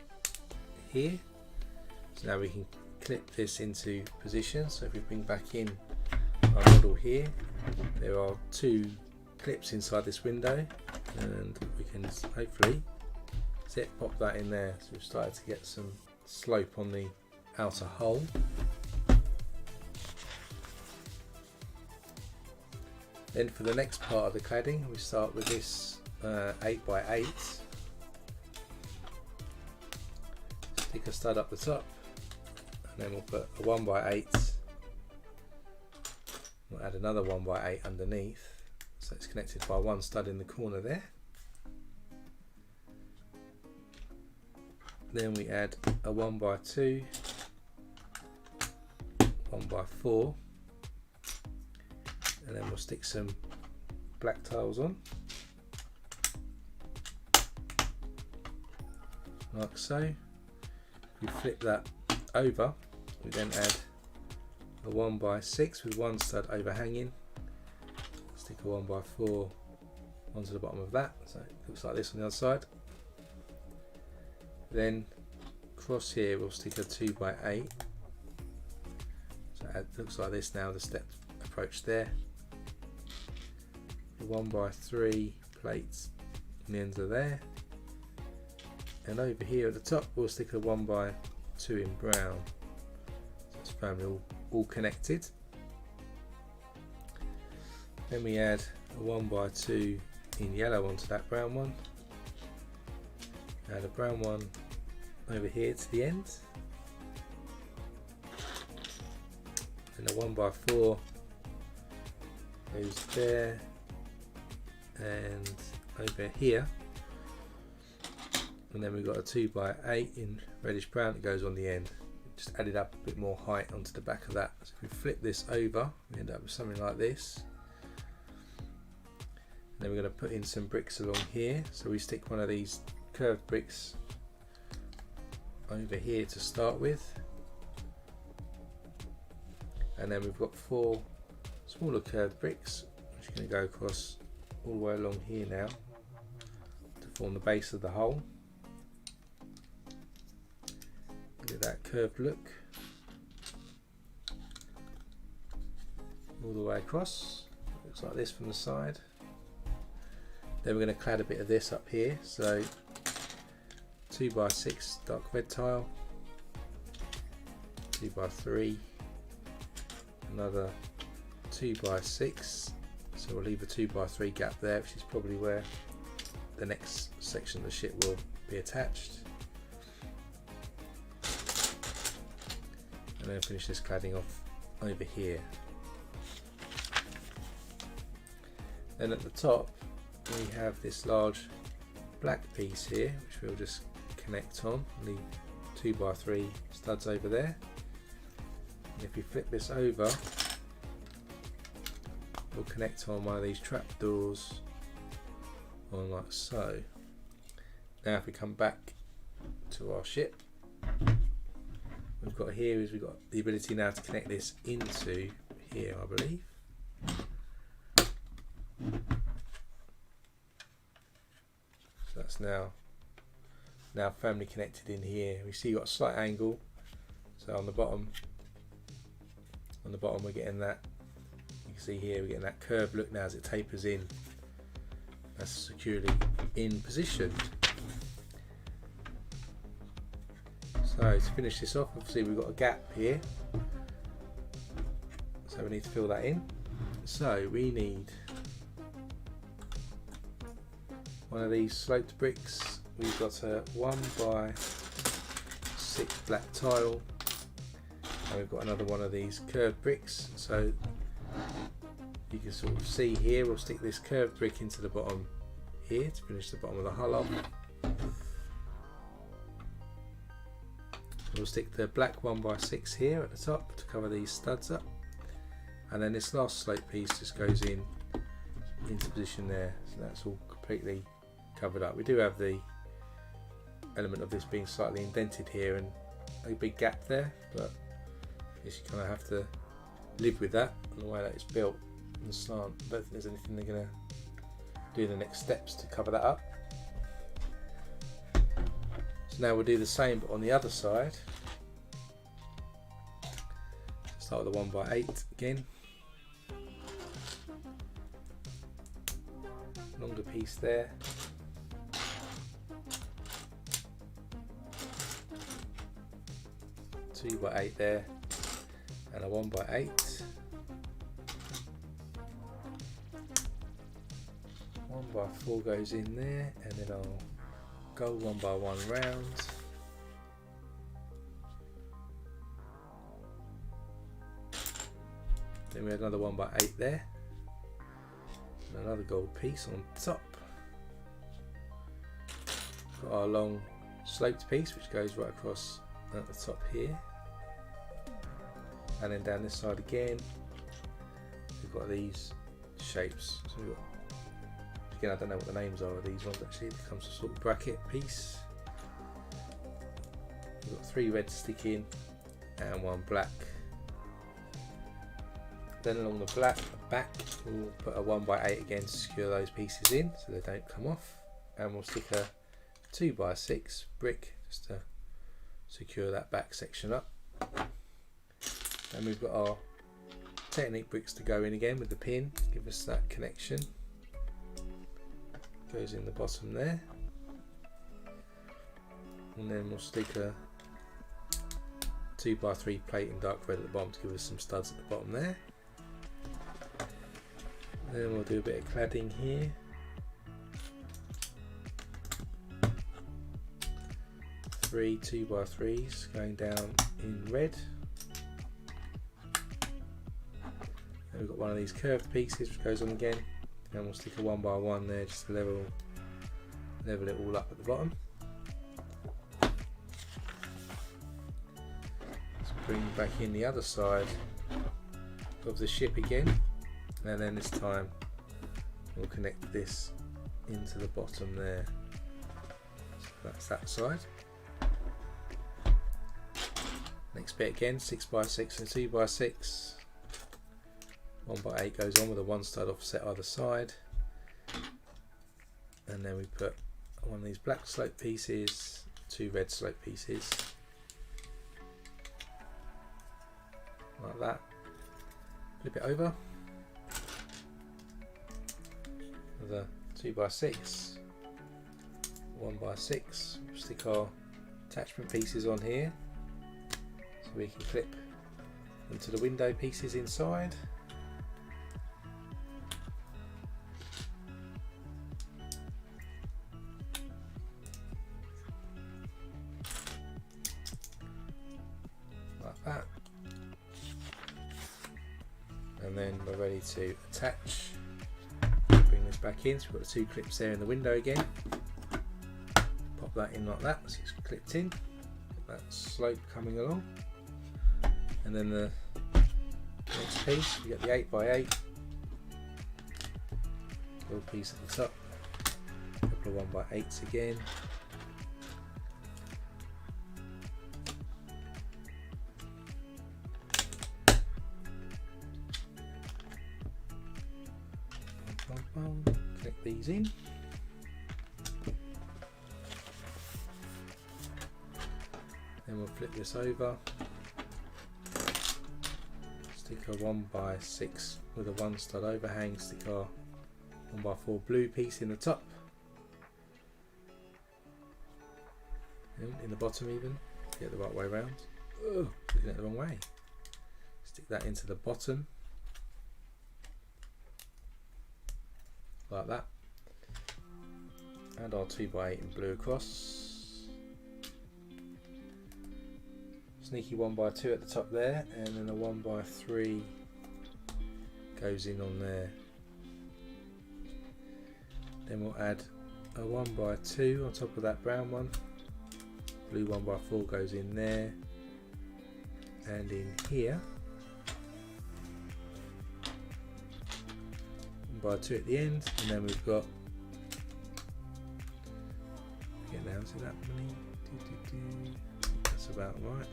here. So now we can clip this into position. So if we bring back in our model here, there are 2 clips inside this window, and we can hopefully pop that in there. So we've started to get some slope on the outer hull. Then for the next part of the cladding, we start with this 8x8. Stick a stud up the top, and then we'll put a 1x8. We'll add another 1x8 underneath, so it's connected by 1 stud in the corner there. Then we add a 1x2, 1x4, and then we'll stick some black tiles on, like so. If we flip that over, we then add a 1x6 with 1 stud overhanging, stick a 1x4 onto the bottom of that, so it looks like this on the other side. Then across here we'll stick a 2x8, so it looks like this now, the stepped approach there. The 1x3 plates on the ends are there, and over here at the top we'll stick a 1x2 in brown, so it's firmly all connected. Then we add a 1x2 in yellow onto that brown one, add a brown one over here to the end, and a 1x4 goes there and over here, and then we've got a 2x8 in reddish brown that goes on the end. Just added up a bit more height onto the back of that. So if we flip this over, we end up with something like this. And then we're going to put in some bricks along here, so we stick one of these curved bricks over here to start with, and then we've got 4 smaller curved bricks which are going to go across all the way along here now to form the base of the hull. Look at that curved look all the way across. Looks like this from the side. Then we're going to clad a bit of this up here, so 2x6 dark red tile, 2x3, another 2x6, so we'll leave a 2x3 gap there, which is probably where the next section of the ship will be attached, and then finish this cladding off over here. Then at the top we have this large black piece here which we'll just connect on, leave 2x3 studs over there, and if we flip this over we'll connect on one of these trap doors on like so. Now if we come back to our ship, we've got here is we've got the ability now to connect this into here, I believe. that's now firmly connected in here. We see you've got a slight angle, so on the bottom we're getting that. You can see here we're getting that curved look now as it tapers in. That's securely in position. So to finish this off, obviously we've got a gap here, so we need to fill that in. So we need one of these sloped bricks. We've got a 1x6 black tile, and we've got another one of these curved bricks. So you can sort of see here, we'll stick this curved brick into the bottom here to finish the bottom of the hull off. We'll stick the black 1x6 here at the top to cover these studs up, and then this last slope piece just goes into position there, so that's all completely covered up. We do have the element of this being slightly indented here and a big gap there, but I guess you kind of have to live with that and the way that it's built and the slant. I don't think there's anything they're going to do the next steps to cover that up. So now we'll do the same but on the other side. Start with the 1x8 again. Longer piece there. Two 2x8 there, and a 1x8. 1x4 goes in there, and then I'll go 1x1 round. Then we have another 1x8 there, and another gold piece on top. Got our long sloped piece which goes right across at the top here, and then down this side again we've got these shapes. So we've got, again, I don't know what the names are of these ones actually. It becomes a sort of bracket piece. We've got 3 red to stick in and 1 black. Then along the black back we'll put a 1x8 again to secure those pieces in so they don't come off, and we'll stick a 2x6 brick just to secure that back section up. And we've got our Technic bricks to go in again with the pin to give us that connection. Goes in the bottom there, and then we'll stick a 2x3 plate in dark red at the bottom to give us some studs at the bottom there. Then we'll do a bit of cladding here. 3 2x3s going down in red. And we've got one of these curved pieces which goes on again, and we'll stick a 1x1 there just to level it all up at the bottom. Let's bring back in the other side of the ship again, and then this time we'll connect this into the bottom there. So that's that side. Next bit again, 6x6 and 2x6. 1x8 goes on with a 1 stud offset either side, and then we put one of these black slope pieces, 2 red slope pieces, like that. Flip it over. Another 2x6, 1x6. Stick our attachment pieces on here so we can clip into the window pieces inside. Like that. And then we're ready to attach. Bring this back in, so we've got the 2 clips there in the window again. Pop that in like that, so it's clipped in. Get that slope coming along. And then the next piece, we get the 8x8 little piece at the top, a couple of 1x8s again. Connect these in. Then we'll flip this over, stick a 1x6 with a 1 stud overhang, stick our 1x4 blue piece in the top, and in the bottom even, get the right way around. Oh, looking at the wrong way. Stick that into the bottom, like that, and our 2x8 in blue across. Sneaky 1x2 at the top there, and then a 1x3 goes in on there. Then we'll add a 1x2 on top of that brown one. Blue 1x4 goes in there and in here. 1x2 at the end, and then we've got, get down to that many. That's about right.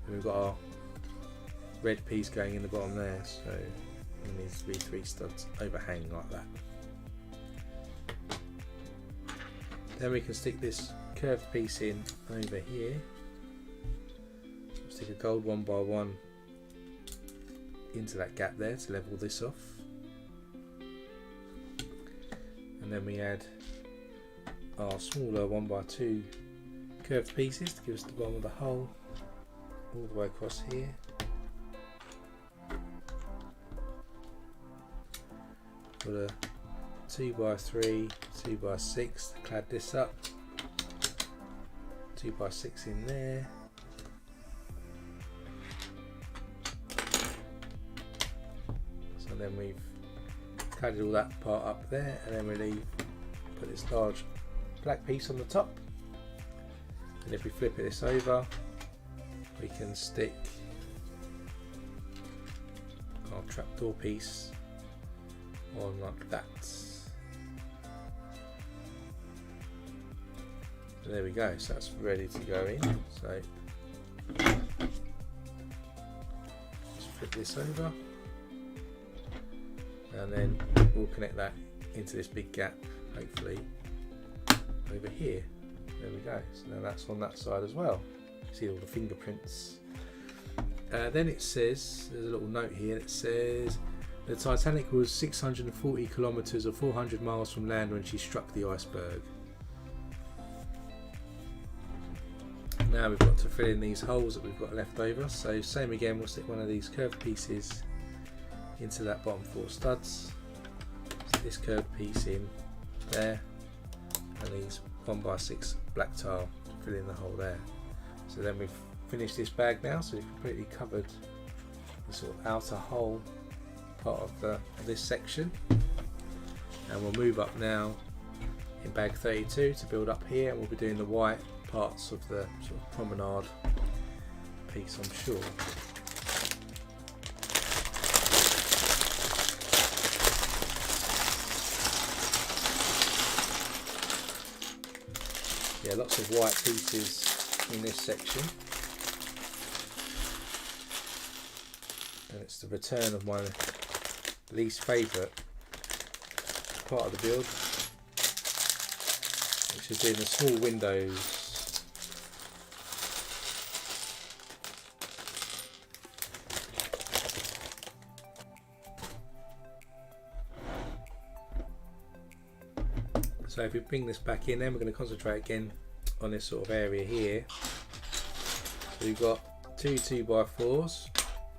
And we've got our red piece going in the bottom there, so it needs to be 3 studs overhang like that. Then we can stick this curved piece in over here. Stick a gold 1x1 into that gap there to level this off. And then we add our smaller 1x2 curved pieces to give us the bottom of the hole all the way across here. Put a 2x3, 2x6 to clad this up. 2x6 in there. So then we've cladded all that part up there, and then we put this large black piece on the top. And if we flip this over, we can stick our trapdoor piece on like that. So there we go, so that's ready to go in. So just flip this over, and then we'll connect that into this big gap, hopefully over here. There we go, so now that's on that side as well. See all the fingerprints. Then it says, there's a little note here that says the Titanic was 640 kilometers or 400 miles from land when she struck the iceberg. Now we've got to fill in these holes that we've got left over. So same again, we'll stick one of these curved pieces into that bottom 4 studs. Stick this curved piece in there, and these 1x6 black tile to fill in the hole there. So then we've finished this bag now, so we've completely covered the sort of outer hole part of this section. And we'll move up now in bag 32 to build up here, and we'll be doing the white parts of the sort of promenade piece on shore. Yeah, lots of white pieces in this section, and it's the return of my least favourite part of the build, which is doing the small windows. So if we bring this back in, then we're going to concentrate again on this sort of area here. So we've got 2 2x4s,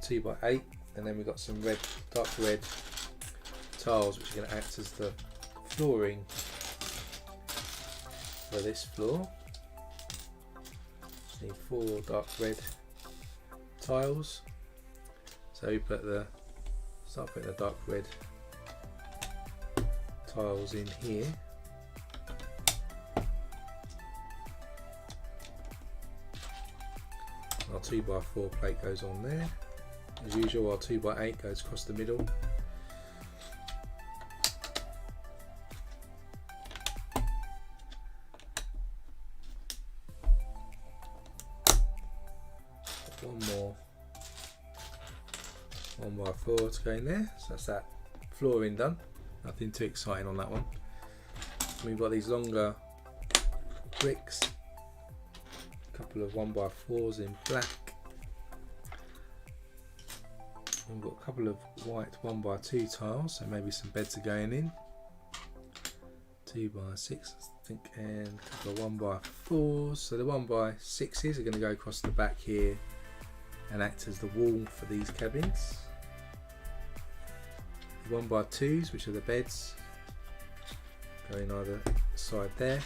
2x8, and then we've got some red, dark red tiles which are going to act as the flooring for this floor. Just need 4 dark red tiles. So we start putting the dark red tiles in here. Our 2x4 plate goes on there. As usual, our 2x8 goes across the middle. One more 1x4 to go in there. So that's that flooring done. Nothing too exciting on that one. We've got these longer bricks couple of 1x4s in black. We've got a couple of white 1x2 tiles, so maybe some beds are going in. 2x6 I think, and a couple of 1x4s. So the 1x6s are going to go across the back here and act as the wall for these cabins. The 1x2s, which are the beds, go in either side there.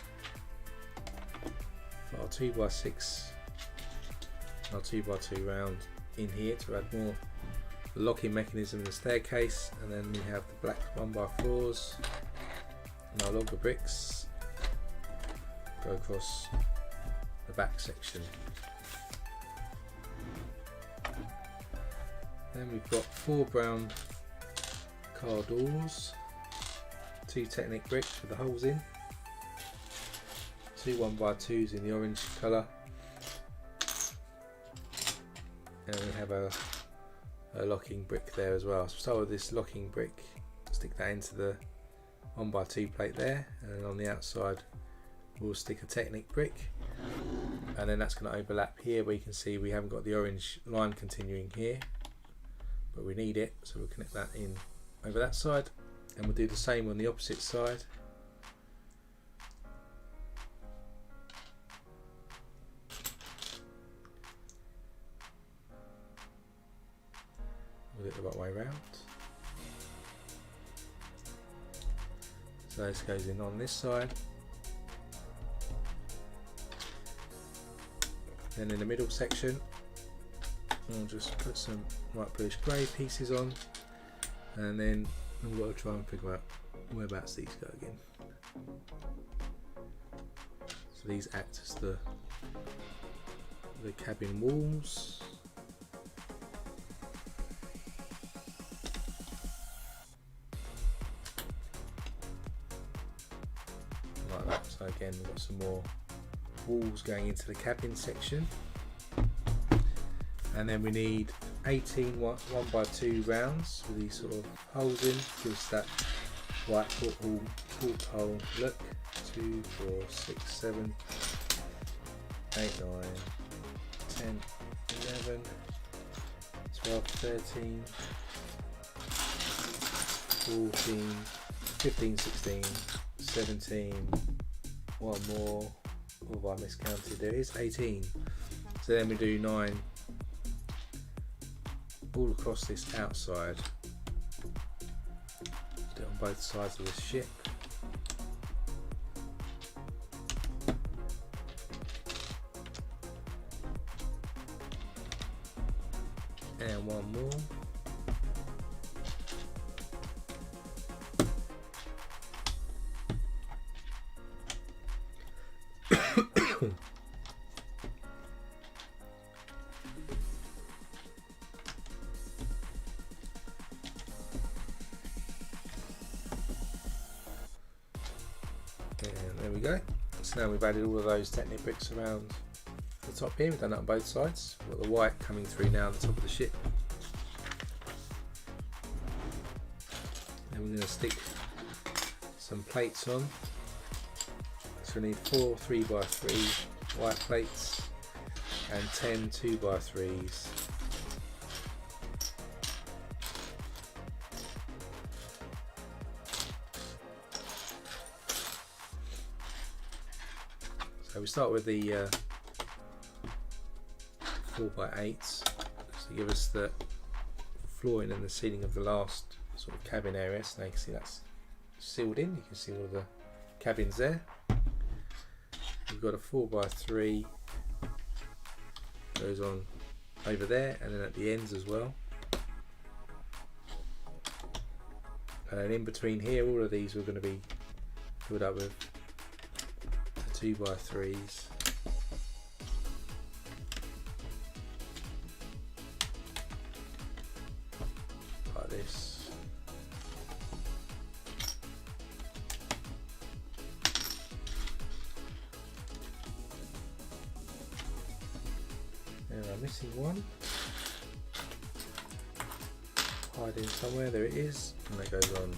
For our 2x6, our 2x2 round in here to add more the locking mechanism in the staircase, and then we have the black 1x4s and our logger bricks go across the back section. Then we've got 4 brown car doors, 2 Technic bricks with the holes in, 2 1x2s in the orange colour, and we have a locking brick there as well. So start with this locking brick, stick that into the 1x2 plate there, and then on the outside we'll stick a Technic brick, and then that's going to overlap here where you can see we haven't got the orange line continuing here, but we need it, so we'll connect that in over that side, and we'll do the same on the opposite side. We'll do it the right way around. So this goes in on this side. Then in the middle section, we'll just put some light bluish grey pieces on, and then we've got to try and figure out whereabouts these go again. So these act as the cabin walls. Like that. So again, we've got some more walls going into the cabin section, and then we need 18 1x2 rounds with these sort of holes in, gives us that white porthole look. 2, 4, 6, 7, 8, 9, 10, 11, 12, 13, 14, 15, 16, 17, one more. What have I miscounted? There is 18. So then we do 9 all across this outside. Do it on both sides of this ship. And one more. And there we go. So now we've added all of those Technic bricks around the top here. We've done that on both sides. We've got the white coming through now at the top of the ship. And we're going to stick some plates on. So we need 4 3x3 white plates and 10 2x3s. So we start with the 4x8s to give us the flooring and the ceiling of the last sort of cabin area. So now you can see that's sealed in. You can see all of the cabins there. We've got a 4x3 goes on over there, and then at the ends as well. And then in between here, all of these are going to be filled up with 2x3s. Like this. And I'm missing one. Hiding somewhere, there it is. And that goes on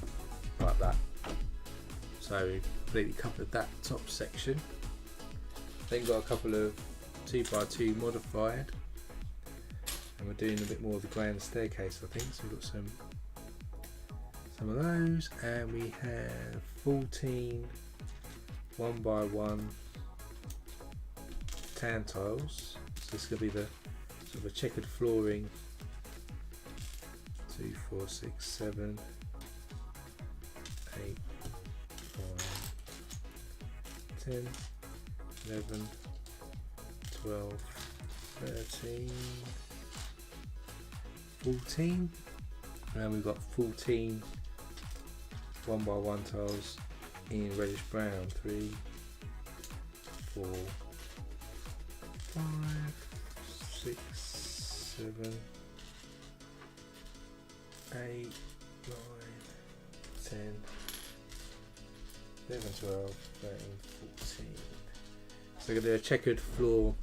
like that. So we've completely covered that top section. Then got a couple of 2x2 modified, and we're doing a bit more of the grand staircase, I think. So we've got some of those, and we have 14 1x1 tan tiles. So this is going to be the sort of a checkered flooring. 2, 4, 6, 7, 8, 9, 10, 11, 12, 13, 14, and we've got 14 1x1 tiles in reddish brown. 3, 4, 5, 6, 7, 8, 9, 10, 11, 12, 13, 14. So we're going to do a checkered floor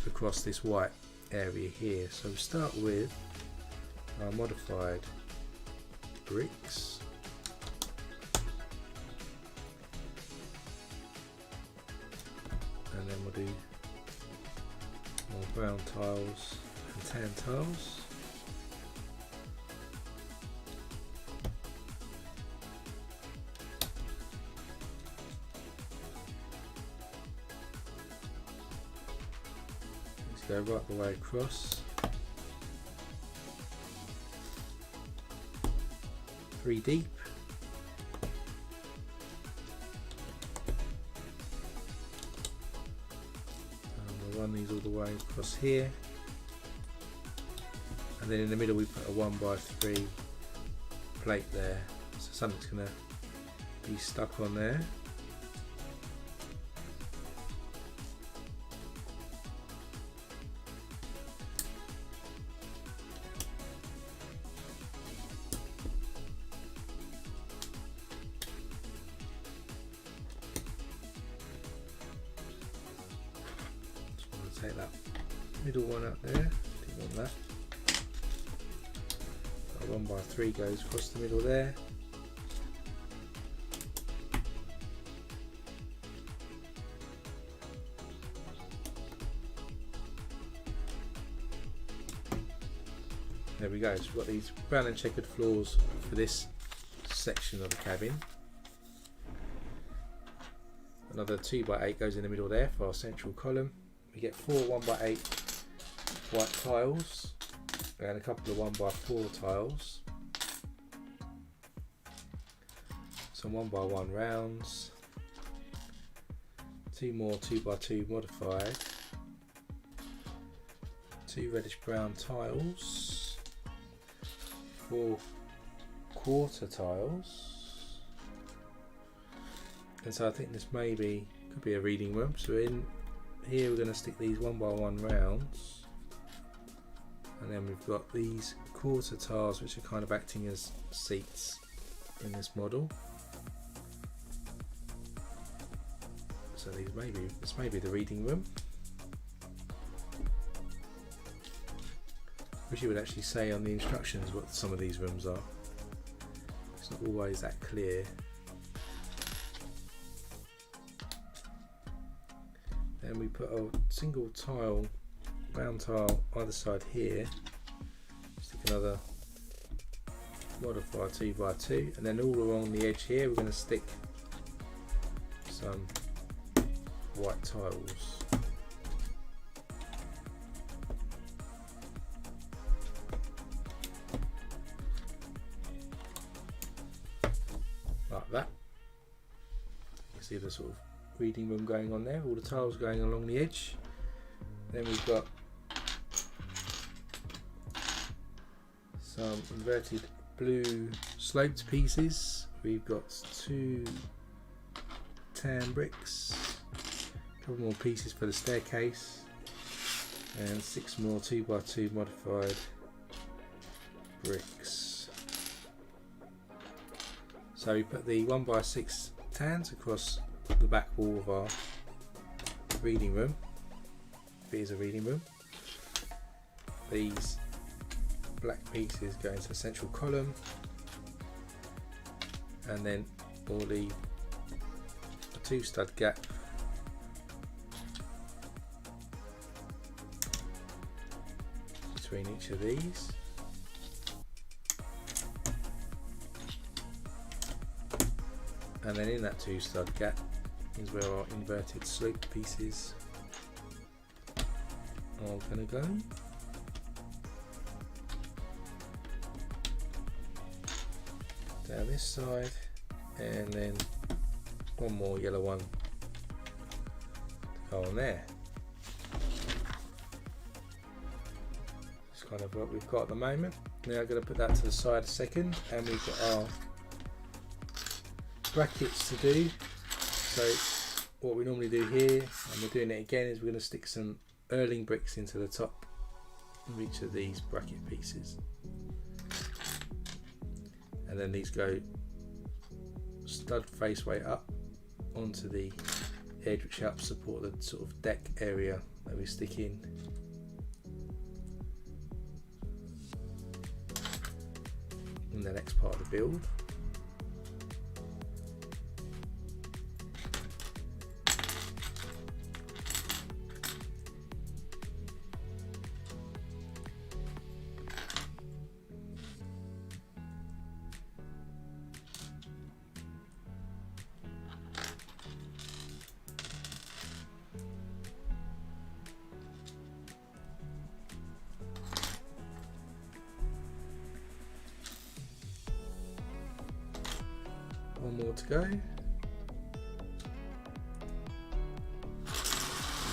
across this white area here. So we start with our modified bricks. And then we'll do more brown tiles and tan tiles. Go right the way across. 3 deep. And we'll run these all the way across here. And then in the middle we put a 1x3 plate there. So something's going to be stuck on there. Take that middle one up there, didn't want that. So 1x3 goes across the middle there. There we go, so we've got these brown and checkered floors for this section of the cabin. Another 2x8 goes in the middle there for our central column. We get 4 1x8 white tiles and a couple of 1x4 tiles, some 1x1 rounds, 2 more 2x2 modified, 2 reddish brown tiles, 4 quarter tiles, and so I think this could be a reading room. So in here we're going to stick these 1x1 rounds, and then we've got these quarter tiles which are kind of acting as seats in this model. So this may be the reading room. Wish it would actually say on the instructions what some of these rooms are. It's not always that clear. Then we put a single tile, round tile either side here. Stick another modified 2x2, and then all along the edge here we're going to stick some white tiles. Like that. You can see the sort of reading room going on there, all the tiles going along the edge. Then we've got some inverted blue sloped pieces. We've got 2 tan bricks, a couple more pieces for the staircase, and 6 more 2x2 modified bricks. So we put the 1x6 tans across the back wall of our reading room, if it is a reading room. These black pieces go into the central column, and then we'll leave a 2 stud gap between each of these. And then in that 2 stud gap is where our inverted slope pieces are going to go. Down this side, and then one more yellow one to go on there. That's kind of what we've got at the moment. Now I'm going to put that to the side a second, and we've got our brackets to do. So what we normally do here, and we're doing it again, is we're going to stick some Erling bricks into the top of each of these bracket pieces, and then these go stud face way up onto the edge, which helps support the sort of deck area that we stick in. In the next part of the build. One more to go. We've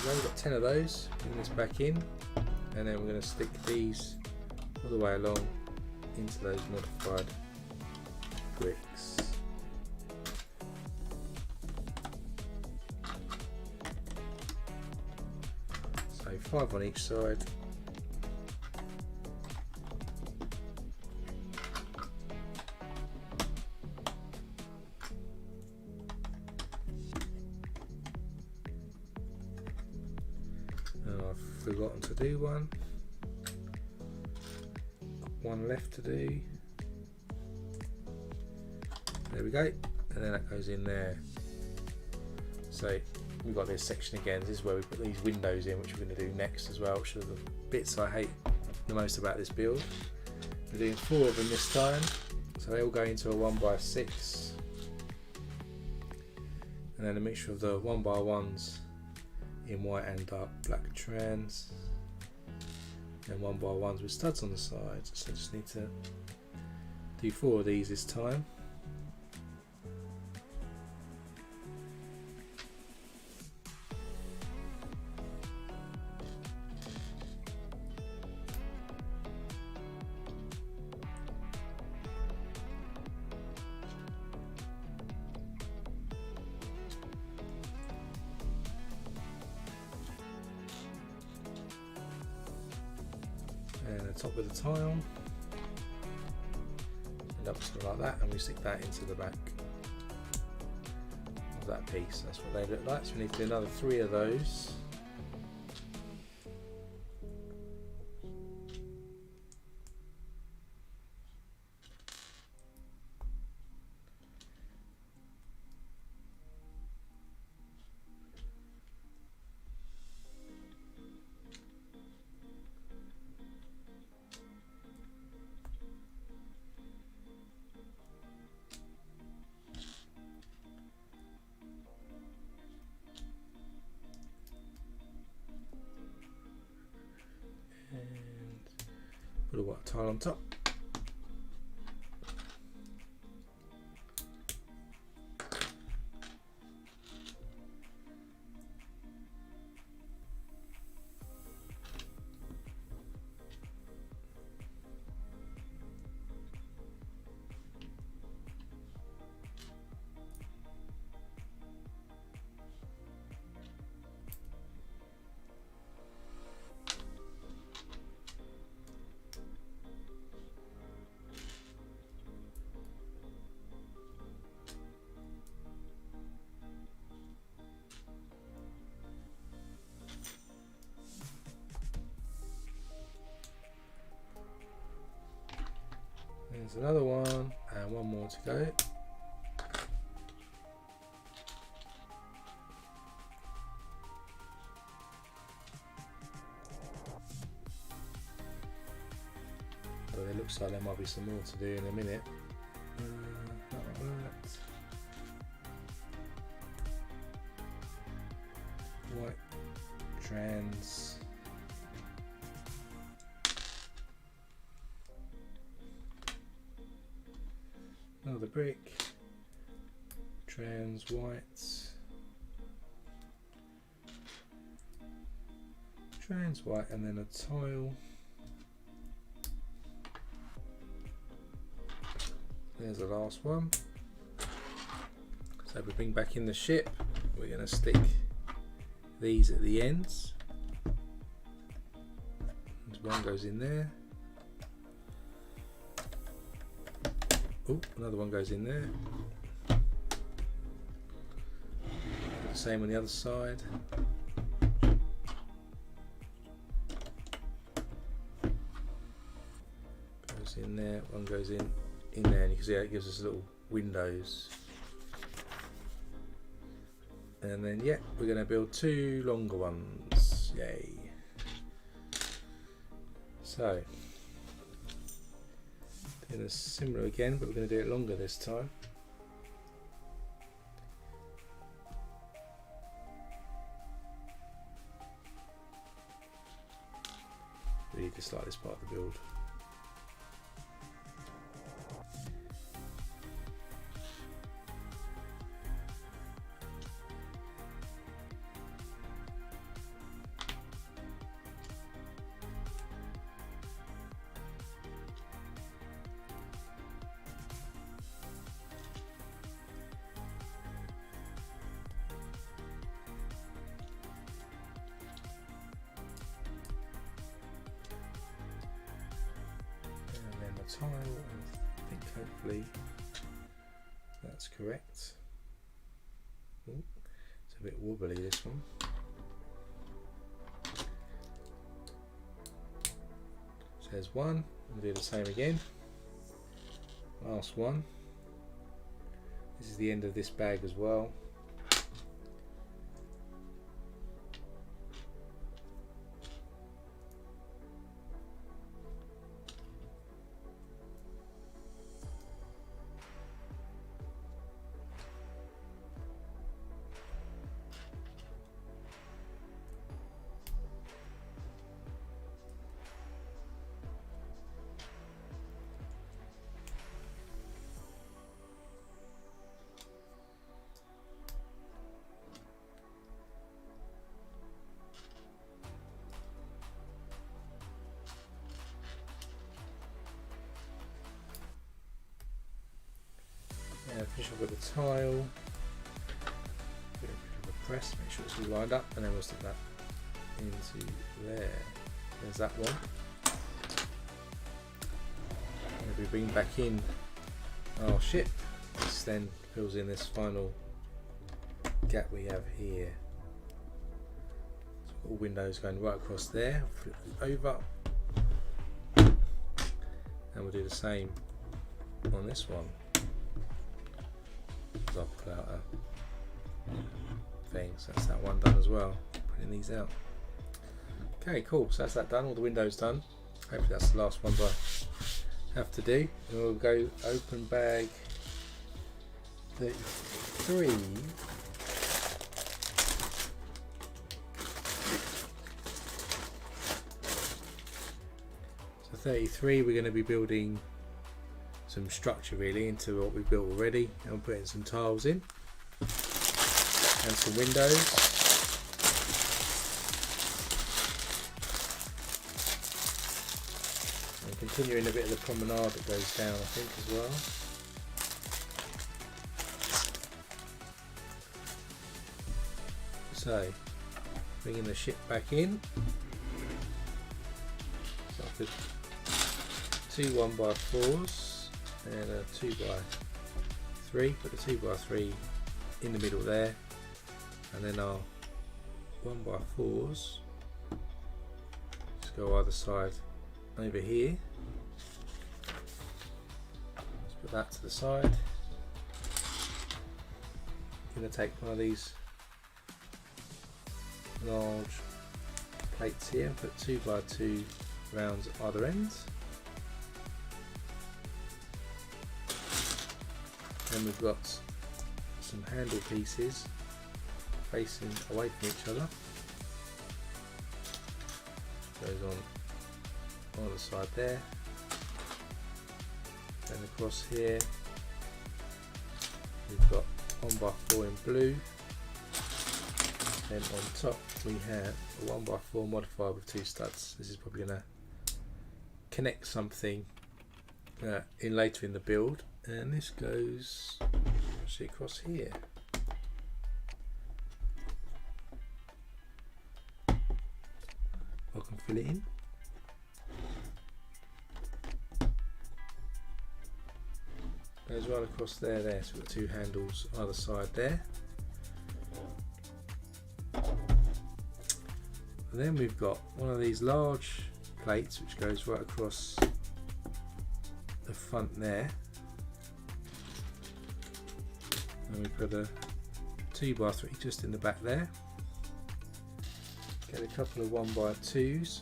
only got 10 of those. Bring this back in, and then we're going to stick these all the way along into those modified bricks. So 5 on each side. Forgotten to do one. One left to do. There we go, and then that goes in there. So we've got this section again. This is where we put these windows in, which we're going to do next as well, which are the bits I hate the most about this build. We're doing 4 of them this time, so they all go into a 1x6, and then a mixture of the 1x1s in white and dark black trans, and 1x1s with studs on the sides. So I just need to do 4 of these this time. And the top of the tile, end up something like that, and we stick that into the back of that piece. That's what they look like. So we need to do another 3 of those. Put a white tile on top. There's another one, and one more to go. Looks like there might be some more to do in a minute. Not like that. White trans. Another brick. Trans white. Trans white, and then a tile. There's the last one. So if we bring back in the ship, we're going to stick these at the ends. And one goes in there. Oh, another one goes in there. The same on the other side. Goes in there, one goes in there, and you can see how it gives us little windows. And then yeah, we're going to build two longer ones. Yay. So doing a similar again, but we're going to do it longer this time. Really dislike this part of the build. Tile, I think hopefully that's correct. Ooh, it's a bit wobbly, this one. So there's one, we'll do the same again. Last one. This is the end of this bag as well. Finish off with a tile, bit of a press, make sure it's all lined up, and then we'll stick that into there. There's that one. And if we bring back in our ship, this then fills in this final gap we have here. So all windows going right across there, flip it over, and we'll do the same on this one. I'll pull out a thing, so that's that one done as well. Putting these out. Okay, cool. So that's that done. All the windows done. Hopefully that's the last ones I have to do. And we'll go open bag 33. So 33, we're going to be building some structure really into what we've built already, and we're putting some tiles in and some windows. And continuing a bit of the promenade that goes down, I think, as well. So bringing the ship back in. So I could 2 1x4s. And a 2x3, put the 2x3 in the middle there, and then our 1x4s just go either side over here. Let's put that to the side. I'm going to take one of these large plates here and put 2x2 rounds at either end. and we've got some handle pieces facing away from each other. Goes on the side there, and across here we've got 1x4 in blue, and on top we have a 1x4 modified with 2 studs. This is probably going to connect something in later in the build, and this goes actually across here. I can fill it in. Goes right across there, so we've got 2 handles either side there. And then we've got one of these large plates which goes right across the front there. And we put a 2x3 just in the back there. Get a couple of 1x2s,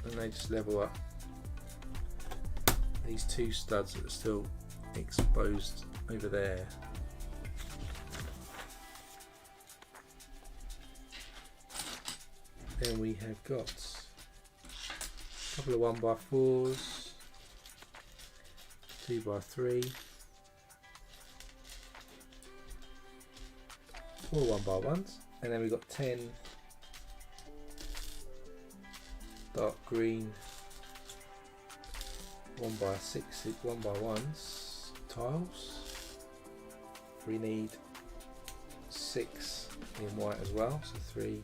and they just level up these 2 studs that are still exposed over there. Then we have got a couple of 1x4s, 2x3, 4 1x1s, and then we've got 10 dark green 1x6 1x1s tiles. We need 6 in white as well, so 3,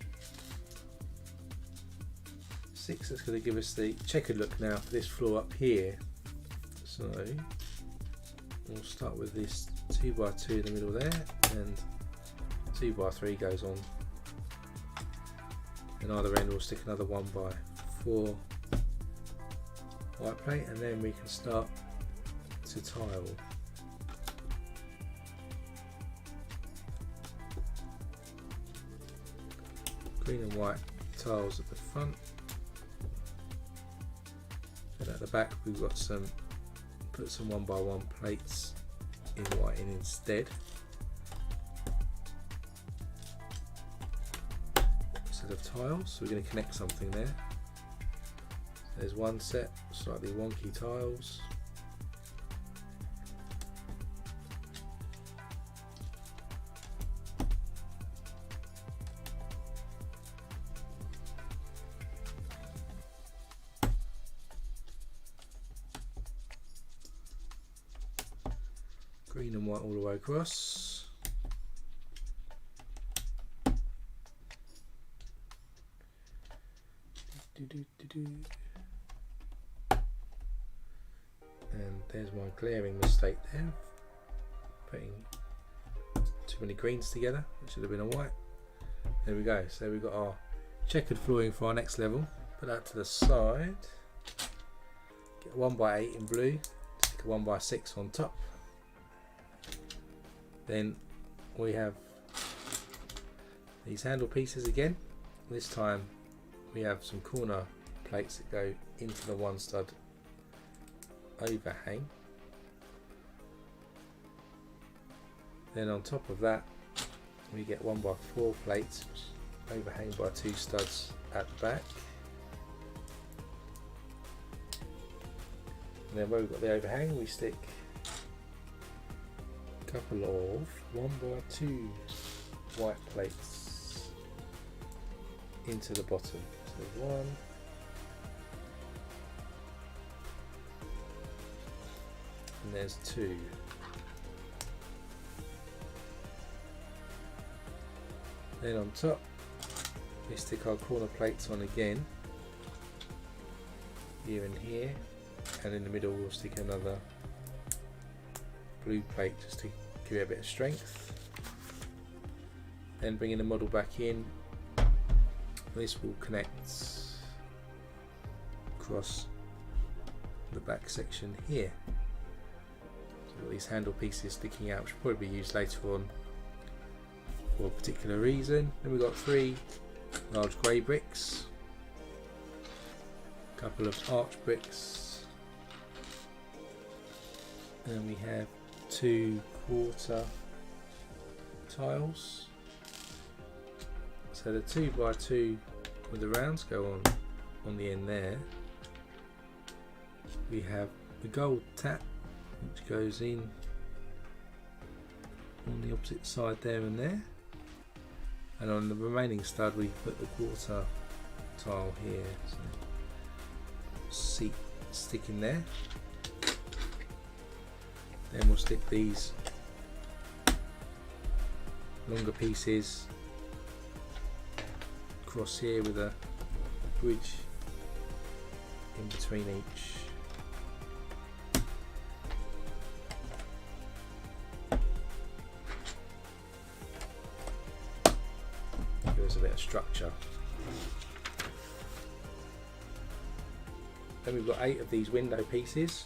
6. That's going to give us the checkered look now for this floor up here. So we'll start with this 2x2 in the middle there, and 2x3 goes on, and either end we'll stick another 1x4 white plate, and then we can start to tile. Green and white tiles at the front, and at the back we've got put some 1x1 plates in white in instead. Of tiles, so we're going to connect something there. There's one set slightly wonky tiles, green and white all the way across. And there's my glaring mistake there, putting too many greens together. It should have been a white. There we go. So we've got our checkered flooring for our next level. Put that to the side. Get a 1x8 in blue. Stick a 1x6 on top. Then we have these handle pieces again. This time we have some corner plates that go into the 1 stud overhang. Then on top of that we get 1x4 plates overhang by 2 studs at the back. And then where we've got the overhang we stick a couple of 1x2 white plates into the bottom. So 1, and there's 2. Then on top we stick our corner plates on again, here and here, and in the middle we'll stick another blue plate just to give it a bit of strength. Then bringing the model back in, this will connect across the back section here. So we've got these handle pieces sticking out, which will probably be used later on for a particular reason. Then we've got 3 large grey bricks, a couple of arch bricks, and we have 2/4 tiles. So the 2x2 with the rounds go on the end there. We have the gold tap which goes in on the opposite side there and there, and on the remaining stud we put the 1/4 tile here, so seat stick in there. Then we'll stick these longer pieces across here with a bridge in between each. Gives a bit of structure. Then we've got 8 of these window pieces.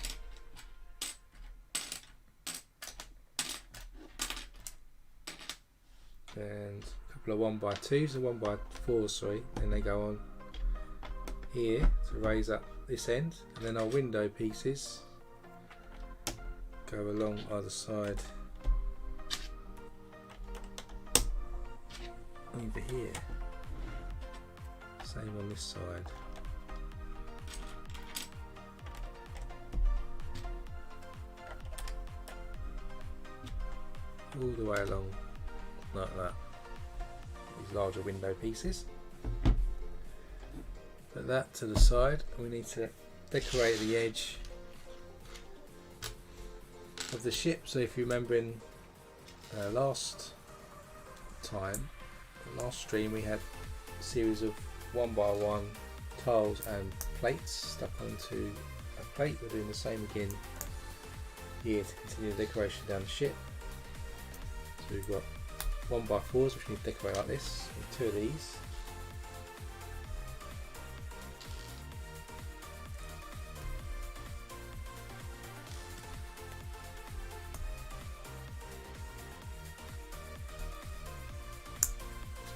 And a couple of 1x2s and 1x4s, sorry, and they go on here to raise up this end, and then our window pieces go along either side over here. Same on this side. All the way along like that. These larger window pieces. Put that to the side. We need to decorate the edge of the ship. So if you remember in last stream we had a series of 1x1 tiles and plates stuck onto a plate. We're doing the same again here to continue the decoration down the ship. So we've got 1x4s which we need to decorate like this, and 2 of these.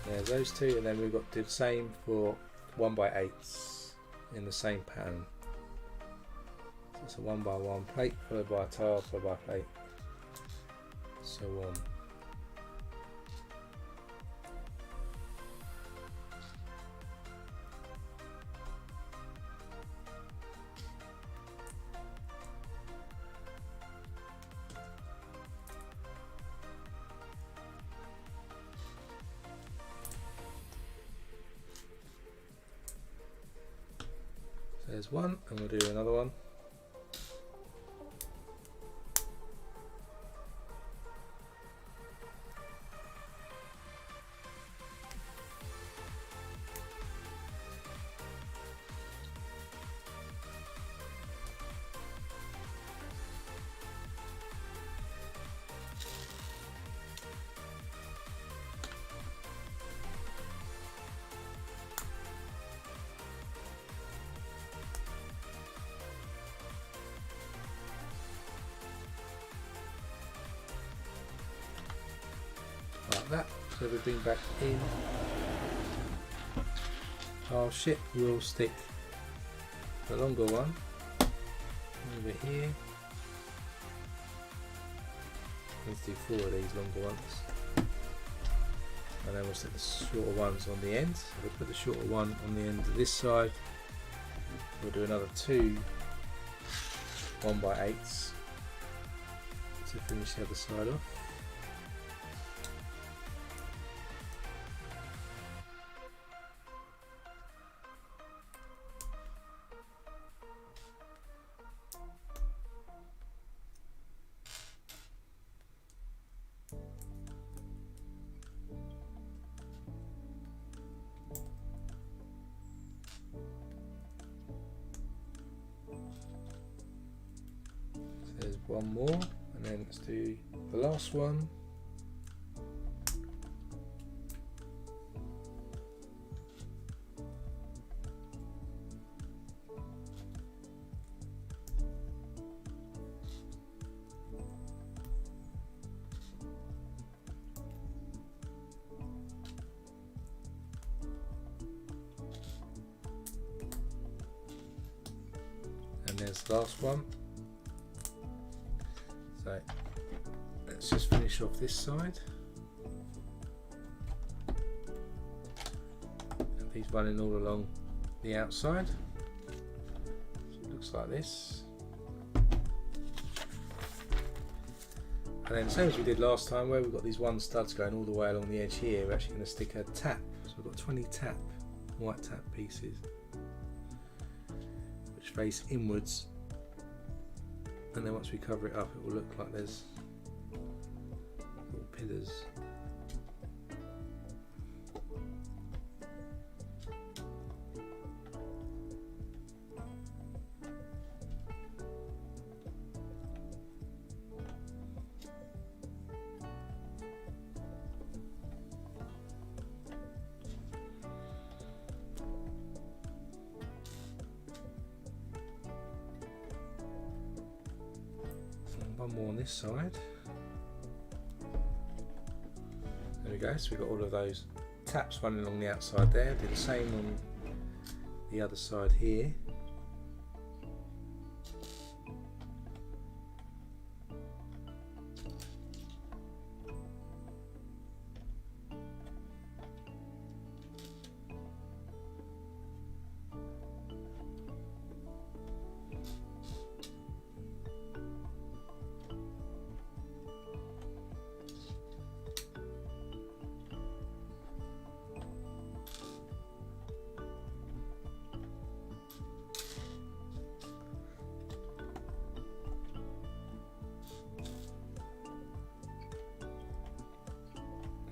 There's those 2, and then we've got to do the same for 1x8s in the same pattern. So it's a 1x1 plate followed by a tile followed by a plate, so on. There's one, and we'll do another one. Like that. So we bring back in our ship. We'll stick the longer one over here. Let's do 4 of these longer ones, and then we'll stick the shorter ones on the end. So we'll put the shorter one on the end of this side. We'll do another 2 1x8s to finish the other side off. There's one more, and then let's do the last one. And there's the last one. So let's just finish off this side. And these running all along the outside. So it looks like this. And then same as we did last time, where we've got these one studs going all the way along the edge here, we're actually going to stick a tap. So we've got 20 white tap pieces, which face inwards. And then once we cover it up, it will look like there's little pillars. One more on this side. There we go, so we've got all of those taps running along the outside there. Do the same on the other side here.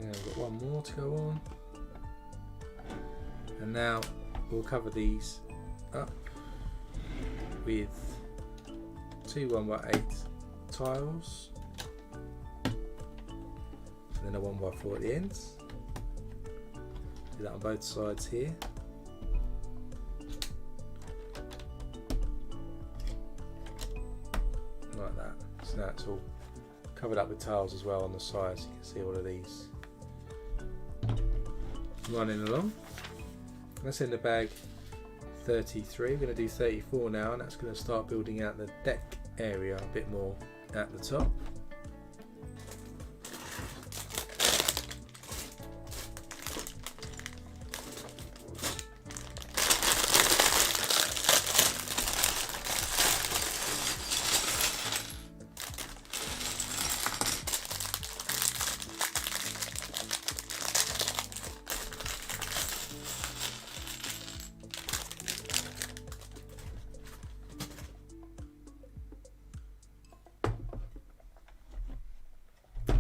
Now we've got one more to go on, and now we'll cover these up with two 1x8 tiles and then a 1x4 at the ends. Do that on both sides here. Like that. So now it's all covered up with tiles as well on the sides. You can see all of these running along. That's in the bag 33. We're going to do 34 now, and that's going to start building out the deck area a bit more at the top.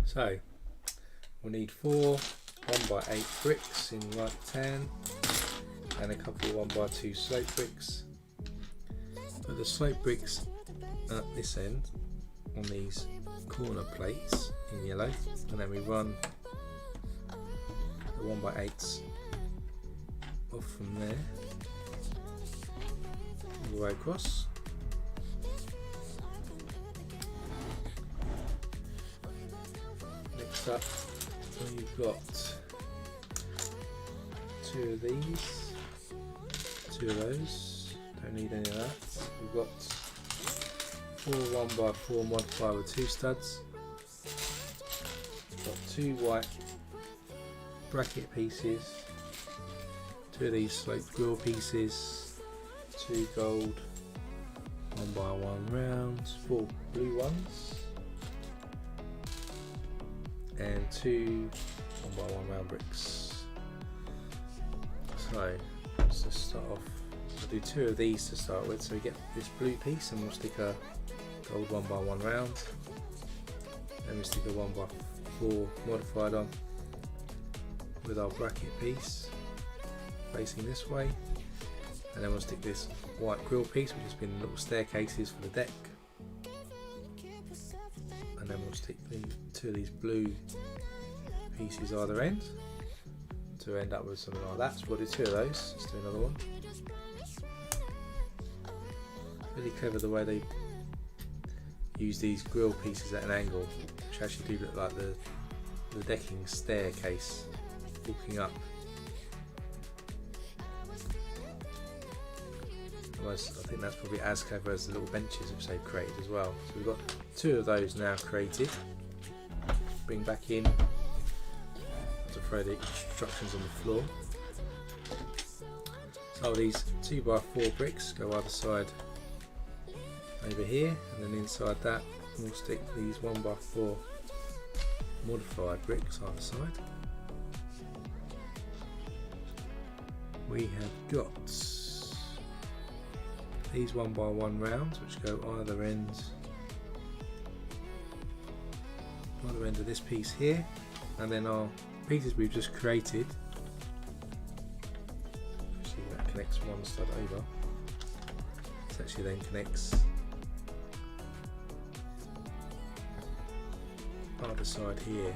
So we'll need 4 1x8 bricks in light tan and a couple of 1x2 slope bricks. Put the slope bricks at this end on these corner plates in yellow, and then we run the 1x8s off from there all the way across. Up, we've got 2 of these, 2 of those, don't need any of that. We've got 4 1x4 modifier with 2 studs. We've got 2 white bracket pieces, 2 of these sloped grill pieces, 2 gold 1x1 rounds, 4 blue ones, and 2 1x1 round bricks. So let's just start off. I'll do 2 of these to start with. So we get this blue piece, and we'll stick a gold 1x1 round. Then we stick a 1x4 modified on with our bracket piece facing this way, and then we'll stick this white grill piece, which has been little staircases for the deck. And then we'll stick the 2 of these blue pieces either end to end up with something like that. So we'll do 2 of those. Let's do another one. Really clever the way they use these grill pieces at an angle, which actually do look like the decking staircase walking up. Almost, I think that's probably as clever as the little benches which they've created as well. So we've got 2 of those now created. bring back in to throw the instructions on the floor. So these 2x4 bricks go either side over here, and then inside that we'll stick these 1x4 modified bricks either side. We have got these 1x1 rounds which go either end of this piece here, and then our pieces we've just created, actually that connects one stud over, this actually then connects either side here.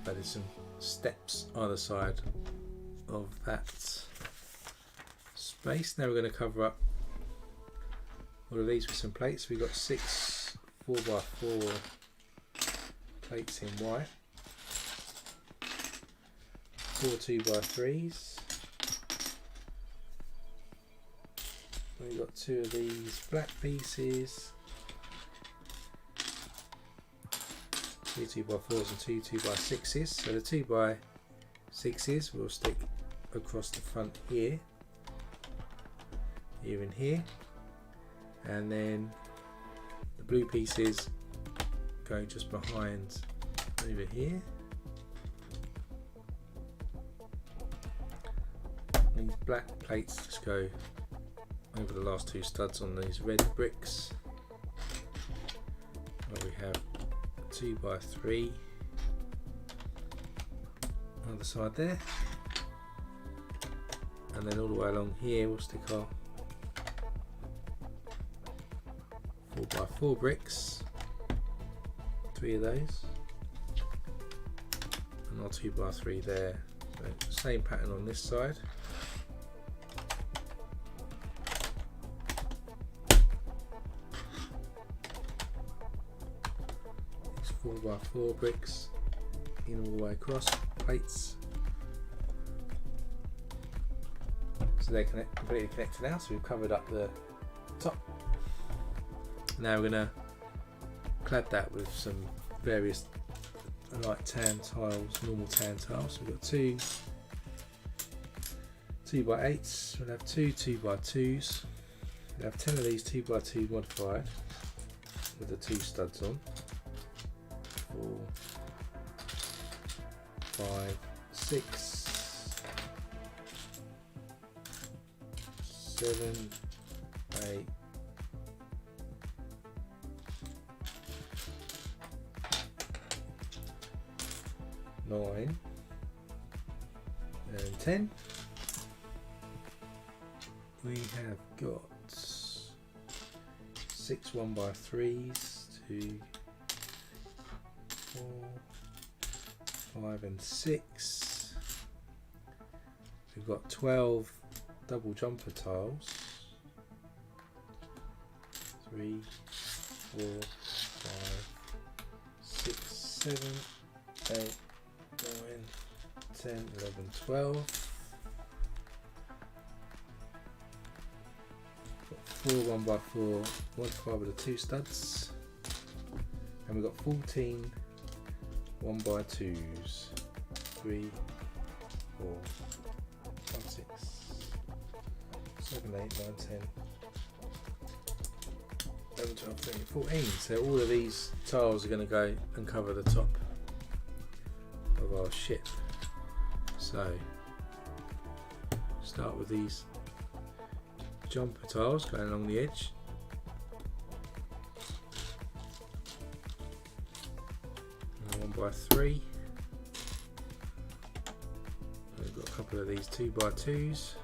That is some steps either side of that space. Now we're going to cover up all of these with some plates. We've got 6 4x4 plates in white, 4 2x3s. We've got 2 of these black pieces, 2 2x4s and 2 2x6s. So the 2x6s will stick across the front here, here and here, and then the blue pieces go just behind over here. These black plates just go over the last 2 studs on these red bricks, where we have 2x3 other side there, and then all the way along here we'll stick our 4x4 bricks, 3 of those, and our 2x3 there. So same pattern on this side. These 4x4 bricks in all the way across, plates. So they're completely connected now, so we've covered up the top. Now we're going to clad that with some various light tan tiles, normal tan tiles. So we've got 2 2x8s, we'll have 2 2x2s, we'll have 10 of these 2x2 modified with the 2 studs on. 4, 5, 6, 7, 8, 9 and 10. We have got 6 1x3s, 2, 4, 5 and 6. We've got 12 double jumper tiles, 3, 4, 5, 6, 7, 8, 9, 10, 11, 12. Got 4 1x4 modified with the 2 studs, and we've got 14 1x2s, 3, 4, 5, 6, 7, 8, 9, 10, 11, 12, 13, 14. So all of these tiles are going to go and cover the top of our ship. So start with these jumper tiles going along the edge. And 1x3. We've got a couple of these 2x2s.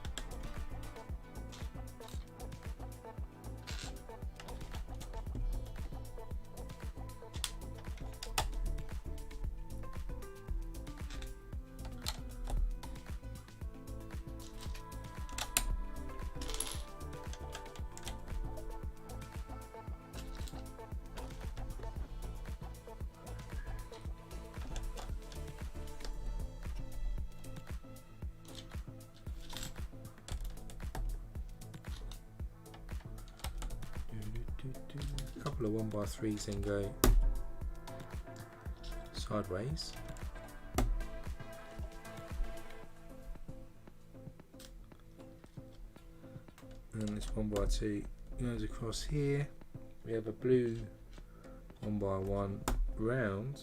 A couple of 1x3s then go sideways. And this 1x2 goes across here. We have a blue 1x1 round,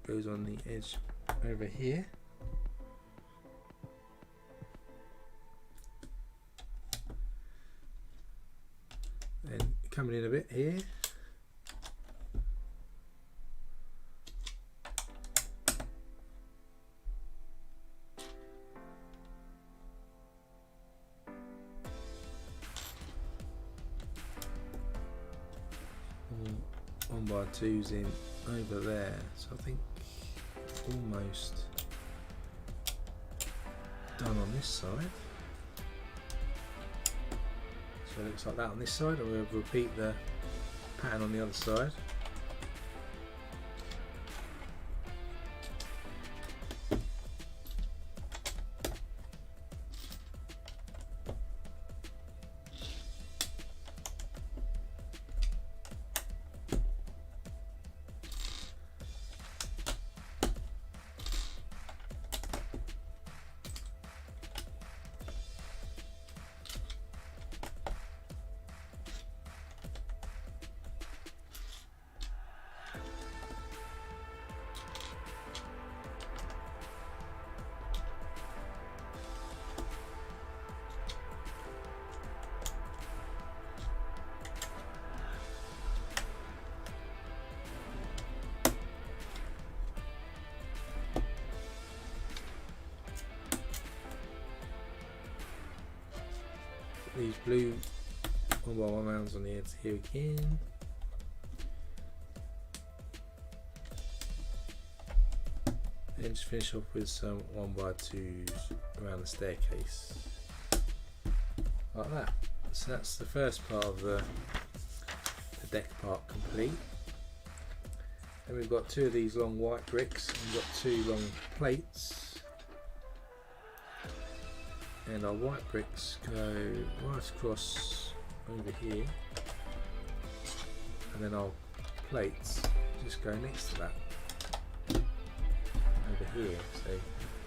goes on the edge over here. And coming in a bit here. One by twos in over there, so I think almost done on this side. So it looks like that on this side, and we'll repeat the pattern on the other side. These blue 1x1 rounds on the edge here again. And just finish off with some 1x2s around the staircase. Like that. So that's the first part of the deck part complete. Then we've got two of these long white bricks, and we've got two long plates. And our white bricks go right across over here, and then our plates just go next to that over here, so you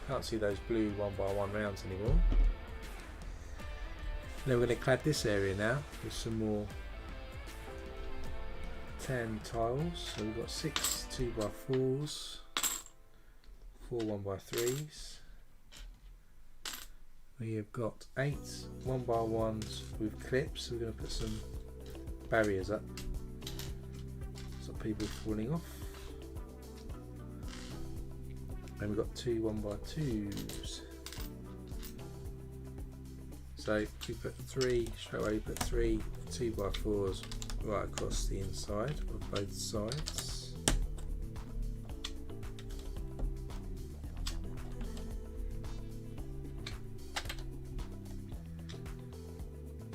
can't see those blue 1x1 rounds anymore. Then we're going to clad this area now with some more tan tiles. So we've got 6 2x4s, 4 1x3s. We have got 8 1x1s with clips, so we're going to put some barriers up, stop people falling off. And we've got 2 1x2s. So we put 3, straight away we put 3 2x4s right across the inside of both sides.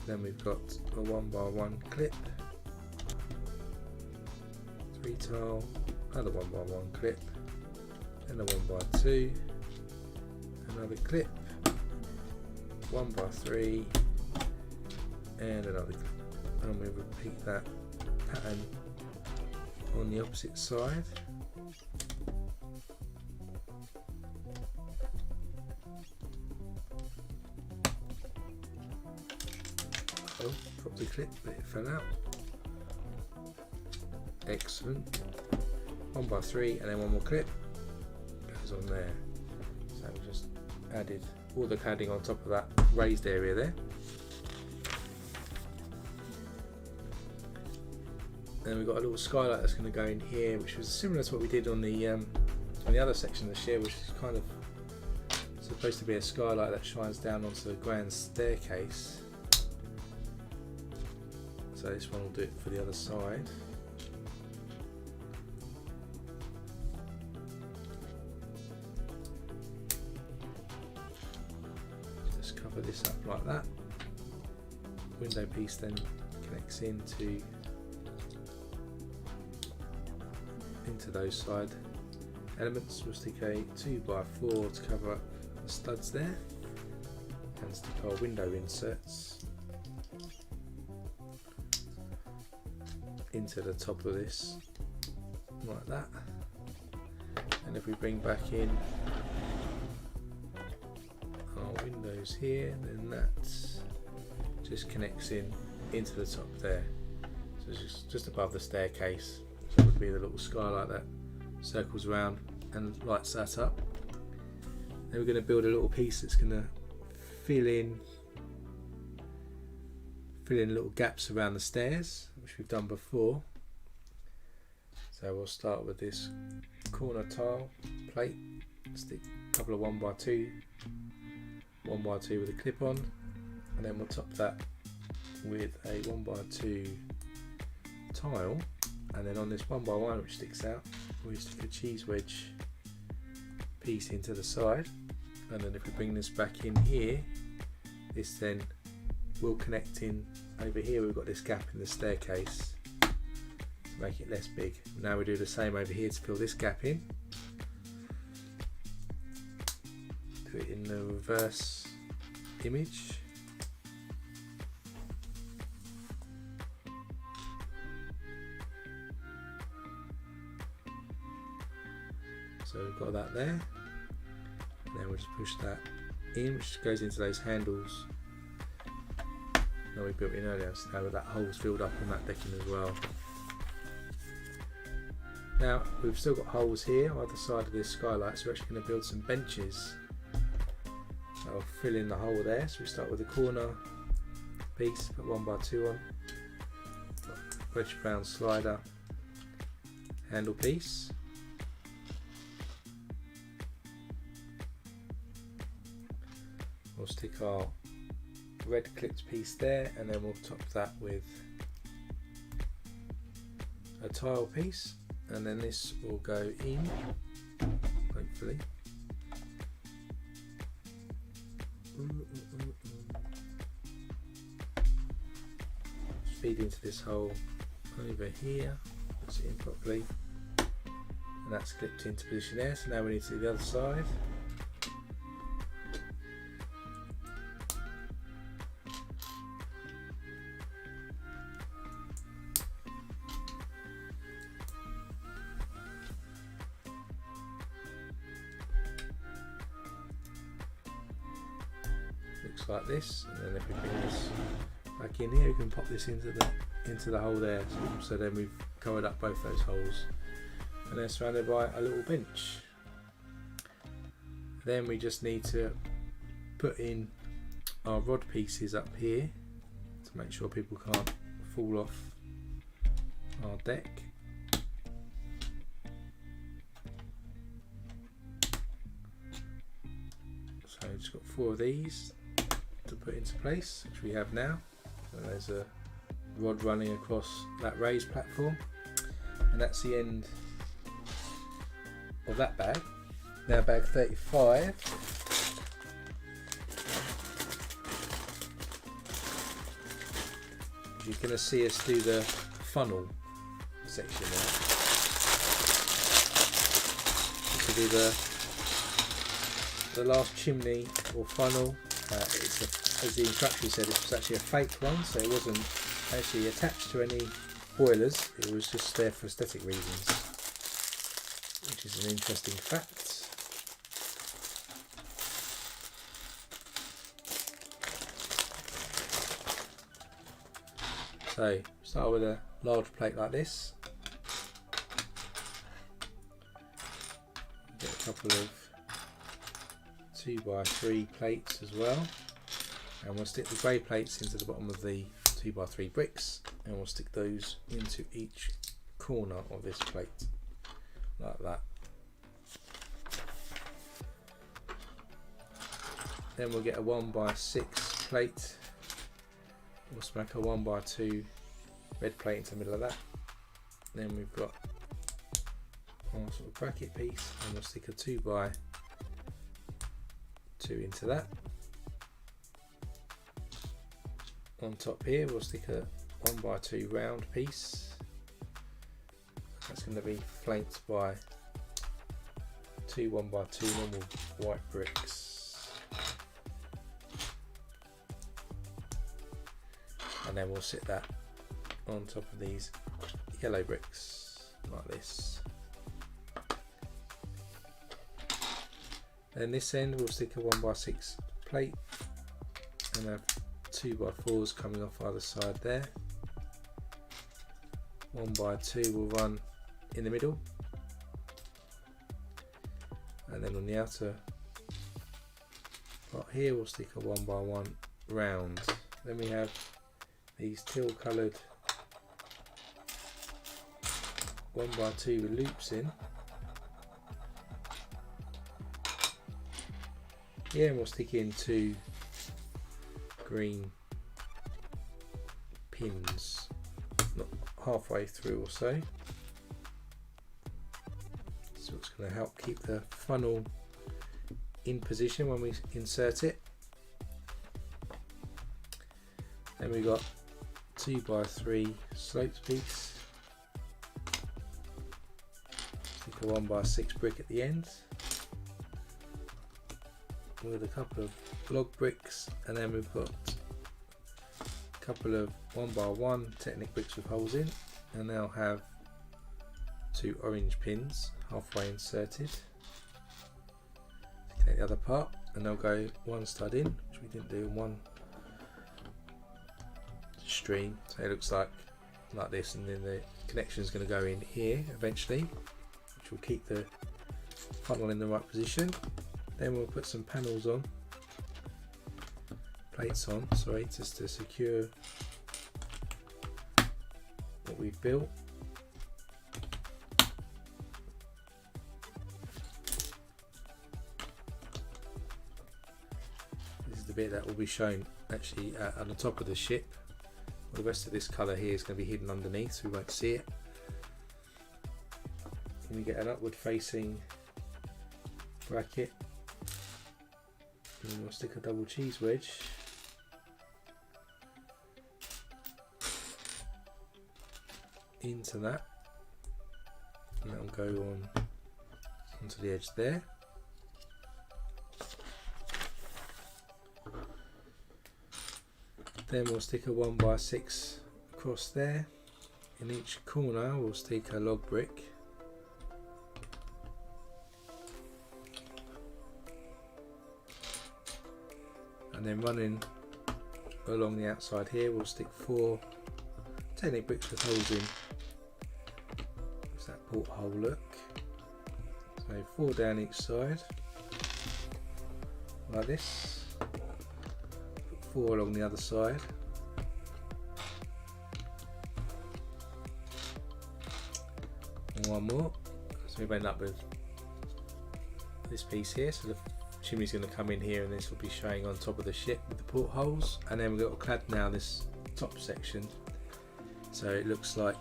Then we've got a 1x1 clip, 3 tile, another 1x1 clip, and a 1x2, another clip, 1x3, and another clip. And we repeat that pattern on the opposite side. Oh, dropped the clip, but it fell out. Excellent. 1x3, and then one more clip goes on there. So we just added all the cladding on top of that raised area there. Then we've got a little skylight that's going to go in here, which was similar to what we did on the other section of the share, which is kind of supposed to be a skylight that shines down onto the grand staircase. So this one will do it for the other side. Just cover this up like that. Window piece then connects into those side elements. We'll stick a 2x4 to cover up the studs there, and stick our window inserts into the top of this like that. And if we bring back in our windows here, then that just connects in into the top there. So it's just above the staircase. So it would be the little skylight that circles around and lights that up. Then we're going to build a little piece that's going to fill in little gaps around the stairs, which we've done before. So we'll start with this corner tile plate, stick a couple of 1x2 with a clip on, and then we'll top that with a 1x2 tile, and then on this 1x1 which sticks out, we stick a cheese wedge piece into the side, and then if we bring this back in here, this then will connect in over here. We've got this gap in the staircase to make it less big. Now we do the same over here to fill this gap in. Do it in the reverse image. So we've got that there. And then we'll just push that in, which goes into those handles that we built in earlier. So now that hole's filled up on that decking as well. Now we've still got holes here either side of this skylight, so we're actually going to build some benches that will fill in the hole there. So we start with the corner piece, put 1x2 on, wedge brown slider handle piece. We'll stick our red clipped piece there, and then we'll top that with a tile piece, and then this will go in, hopefully. Feed into this hole over here, puts it in properly, and that's clipped into position there. So now we need to do the other side. Looks like this, and then if we bring this back in here, we can pop this into the hole there. So then we've covered up both those holes, and they're surrounded by a little bench. Then we just need to put in our rod pieces up here to make sure people can't fall off our deck. So we've just got 4 of these to put into place, which we have now. And there's a rod running across that raised platform, and that's the end of that bag. Now bag 35. You're going to see us do the funnel section now. This will be the last chimney or funnel. As the instruction said, it was actually a fake one, so it wasn't actually attached to any boilers. It was just there for aesthetic reasons, which is an interesting fact. So start with a large plate like this. Get a couple of 2x3 plates as well, and we'll stick the grey plates into the bottom of the 2x3 bricks, and we'll stick those into each corner of this plate like that. Then we'll get a 1x6 plate. We'll smack a 1x2 red plate into the middle of that. Then we've got our sort of bracket piece, and we'll stick a 2x2 into that. On top here we'll stick a 1x2 round piece. That's going to be flanked by 2 1x2 normal white bricks, and then we'll sit that on top of these yellow bricks like this. Then this end we'll stick a 1x6 plate and have 2x4s coming off either side there. 1x2 will run in the middle, and then on the outer part here we'll stick a 1x1 round. Then we have these teal coloured 1x2 with loops in here, and we'll stick in 2 green pins not halfway through or so. So it's going to help keep the funnel in position when we insert it. Then we got 2x3 sloped piece, stick a 1x6 brick at the end with a couple of log bricks, and then we've got a couple of 1x1 Technic bricks with holes in, and they'll have 2 orange pins halfway inserted. Take the other part and they'll go 1 stud in, which we didn't do in one stream, so it looks like this, and then the connection is going to go in here eventually, which will keep the funnel in the right position. Then we'll put some panels on, plates on, sorry, just to secure what we've built. This is the bit that will be shown actually on the top of the ship. The rest of this colour here is going to be hidden underneath, so we won't see it. Then we get an upward facing bracket, and we'll stick a double cheese wedge into that, and that will go onto the edge there. Then we'll stick a 1x6 across there. In each corner we'll stick a log brick. And then running along the outside here we'll stick 4 Technic bricks with holes in. It's that porthole look. So 4 down each side, like this. 4 along the other side, and 1 more. So we've ended up with this piece here, so the chimney's going to come in here, and this will be showing on top of the ship with the portholes. And then we've got clad now this top section, so it looks like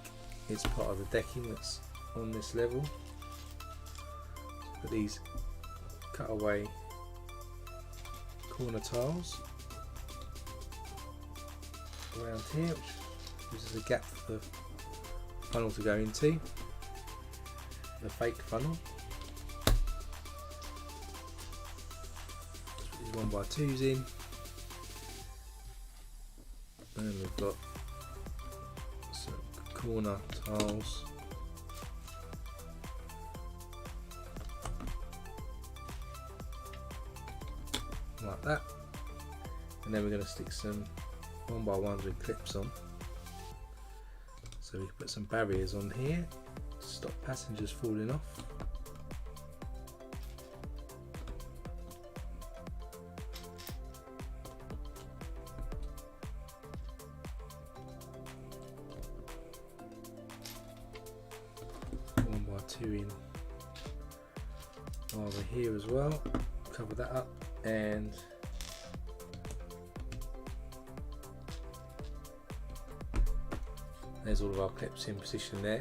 it's part of the decking that's on this level. Put these cutaway corner tiles around here, which gives us a gap for the funnel to go into, the fake funnel. Put these 1x2s in, and then we've got some corner tiles like that, and then we're going to stick some 1x1s with clips on, so we can put some barriers on here to stop passengers falling off. One by two in over here as well, cover that up, and there's all of our clips in position there.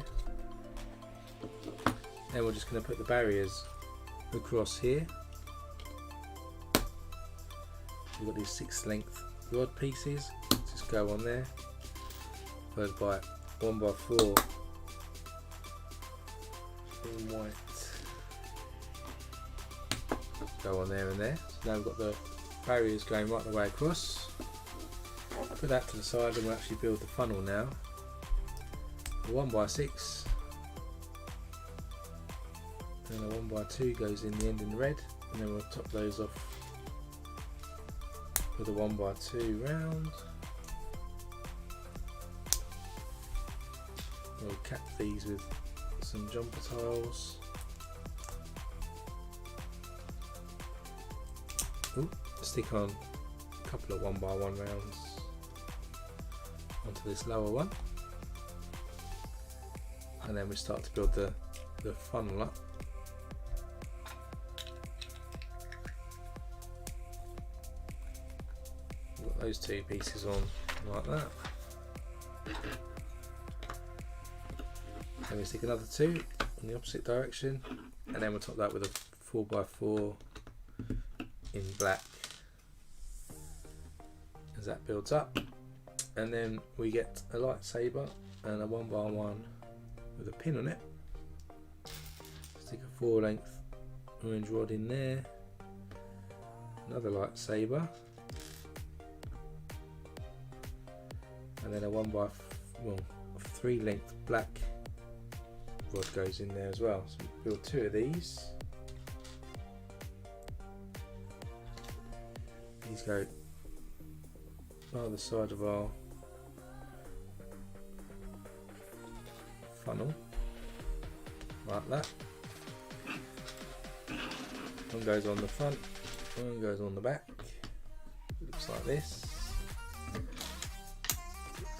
And we're just going to put the barriers across here. We've got these 6 length rod pieces, just go on there, followed by 1x4 in white, go on there and there. So now we've got the barriers going right the way across. Put that to the side, and we'll actually build the funnel now. A 1x6 and a 1x2 goes in the end in red, and then we'll top those off with a 1x2 round. We'll cap these with some jumper tiles. Ooh, stick on a couple of 1x1 rounds onto this lower one, and then we start to build the funnel up. We've got those two pieces on like that. Then we stick another two in the opposite direction, and then we'll top that with a 4x4 in black as that builds up. And then we get a lightsaber and a 1x1 with a pin on it. Stick a 4-length orange rod in there, another lightsaber, and then a 3-length black rod goes in there as well. So we build two of these. These go by the side of our funnel like that. One goes on the front, one goes on the back. It looks like this.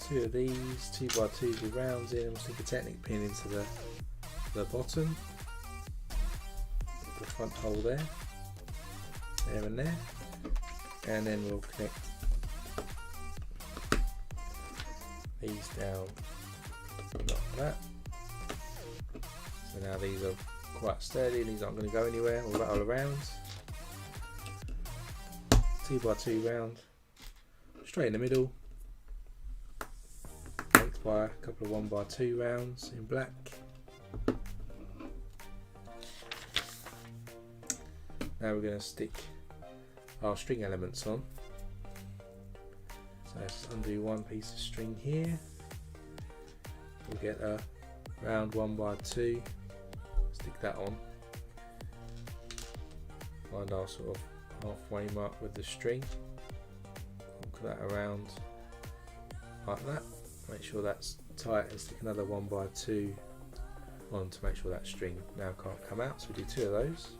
Two of these 2x2s with rounds in, and we'll stick a Technic pin into the bottom, the front hole there and there, and then we'll connect these down like that. So now these are quite sturdy, these aren't going to go anywhere or rattle around. 2x2 round, straight in the middle, linked by a couple of 1x2 rounds in black. Now we're going to stick our string elements on. So let's undo one piece of string here. We'll get a round 1x2, stick that on. Find our sort of halfway mark with the string. Hook that around like that. Make sure that's tight, and stick another 1x2 on to make sure that string now can't come out. So we do two of those.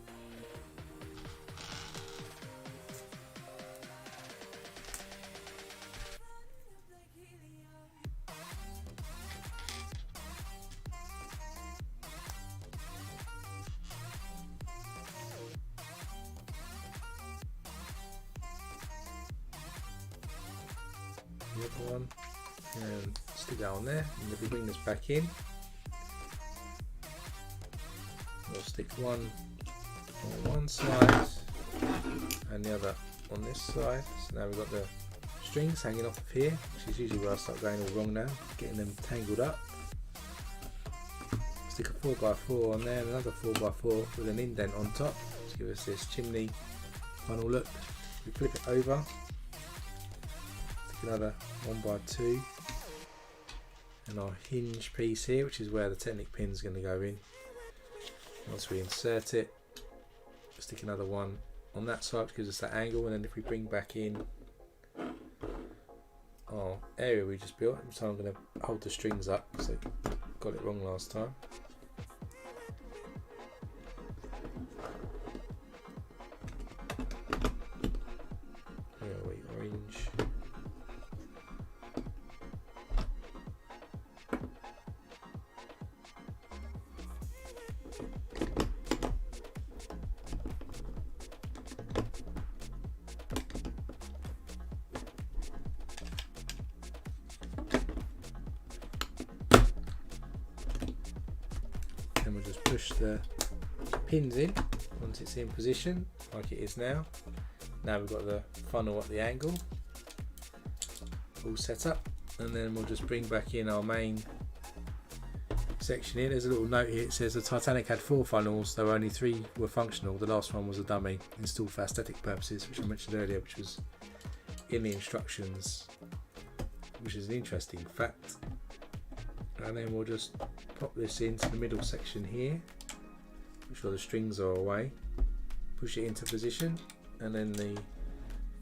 The other one, and stick that on there, and if we bring this back in, we'll stick one on one side and the other on this side. So now we've got the strings hanging off of here, which is usually where I start going all wrong now, getting them tangled up. Stick a 4x4 on there, and another 4x4 with an indent on top to give us this chimney funnel look. We flip it over, another 1x2, and our hinge piece here, which is where the Technic pin is going to go in. Once we insert it, stick another one on that side, which gives us that angle, and then if we bring back in our area we just built, so I'm going to hold the strings up because I got it wrong last time. Orange. Then we'll just push the pins in once it's in position like it is now. Now we've got the funnel at the angle all set up, and then we'll just bring back in our main section here. There's a little note here, it says the Titanic had 4 funnels, though only 3 were functional. The last one was a dummy installed for aesthetic purposes, which I mentioned earlier, which was in the instructions, which is an interesting fact. And then we'll just pop this into the middle section here, make sure the strings are away. push it into position, and then the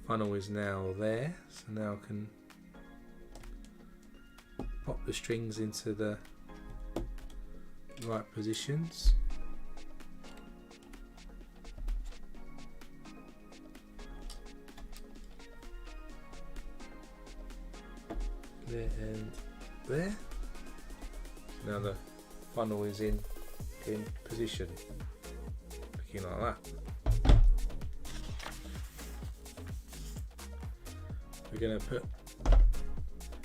funnel is now there, so now I can pop the strings into the right positions. There and there. So now the funnel is in position, looking like that. We're going to put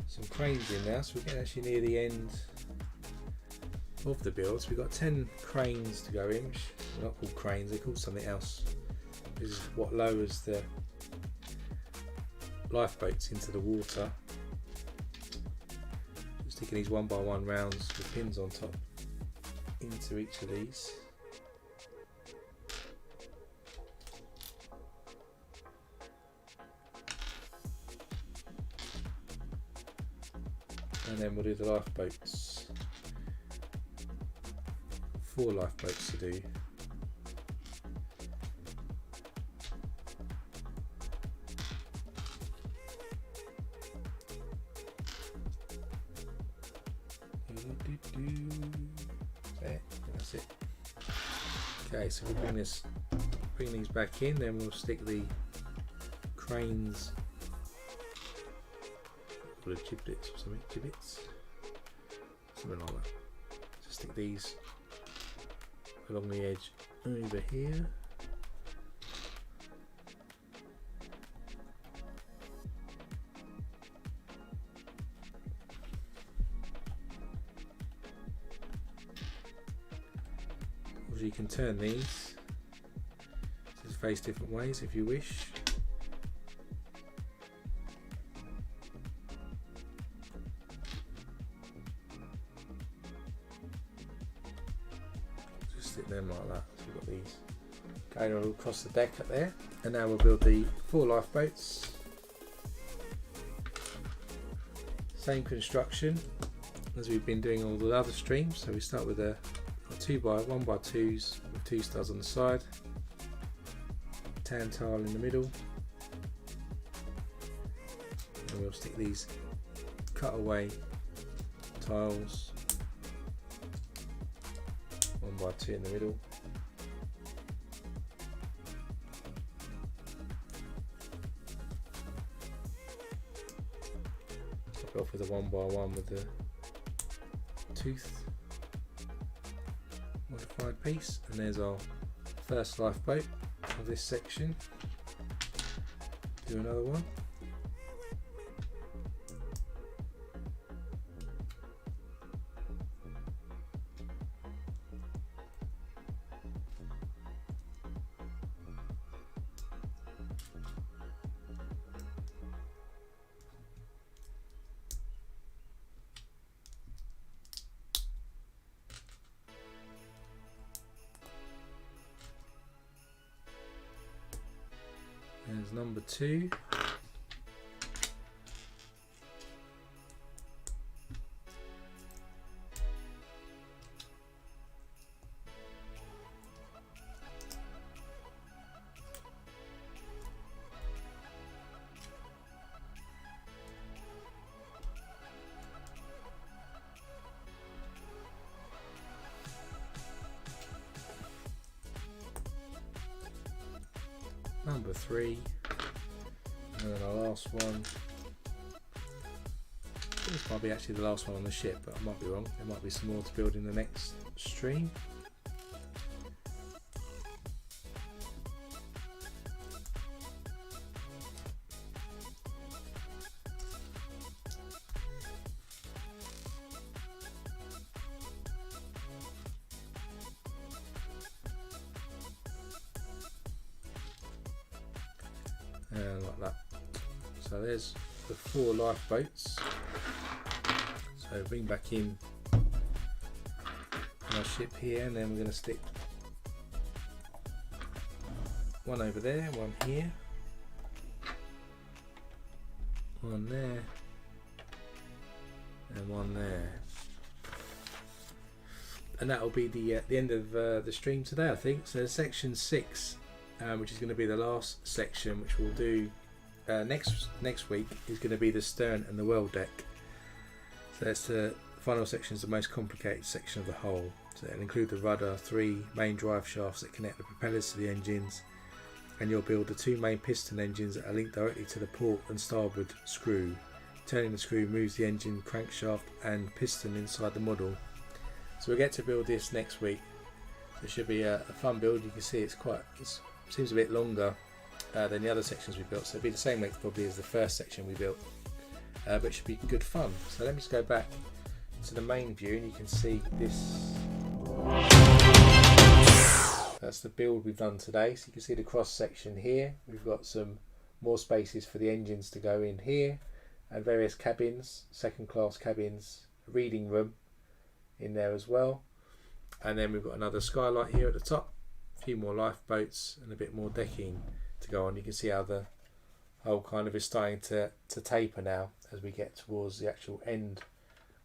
some cranes in now, so we're getting actually near the end of the build. So we've got 10 cranes to go in, which are not called cranes, they're called something else. This is what lowers the lifeboats into the water. Just sticking these 1 by 1 rounds with pins on top into each of these. And then we'll do the lifeboats. 4 lifeboats to do. There, that's it. Okay, so we'll bring these back in, then we'll stick the cranes, or the giblets or something, something like that. So stick these along the edge over here. Or you can turn these to face different ways if you wish. Stick them like that. So we've got these going all across the deck up there, and now we'll build the 4 lifeboats. Same construction as we've been doing all the other streams. So we start with a 1 by 2s with 2 studs on the side, tan tile in the middle, and we'll stick these cutaway tiles 1 by 2 in the middle. Top it off with a 1 by 1 with the tooth modified piece, and there's our first lifeboat of this section. Do another one. There's number 2. Number 3, and then our last one. This might be actually the last one on the ship, but I might be wrong. There might be some more to build in the next stream. And like that. So there's the 4 lifeboats. So bring back in our ship here, and then we're going to stick one over there, one here, one there, and one there. And that will be the end of the stream today, I think. So section 6 which is going to be the last section, which we'll do next week, is going to be the stern and the well deck. So that's the final section, is the most complicated section of the whole. So it'll include the rudder, 3 main drive shafts that connect the propellers to the engines, and you'll build the 2 main piston engines that are linked directly to the port and starboard screw. Turning the screw moves the engine, crankshaft and piston inside the model. So we'll get to build this next week. So it should be a fun build. You can see it seems a bit longer than the other sections we built, so it'll be the same length probably as the first section we built, but it should be good fun. So let me just go back to the main view and you can see this. That's the build we've done today. So you can see the cross section here. We've got some more spaces for the engines to go in here, and various cabins, second class cabins, a reading room in there as well. And then we've got another skylight here at the top, a few more lifeboats and a bit more decking to go on. You can see how the whole kind of is starting to taper now as we get towards the actual end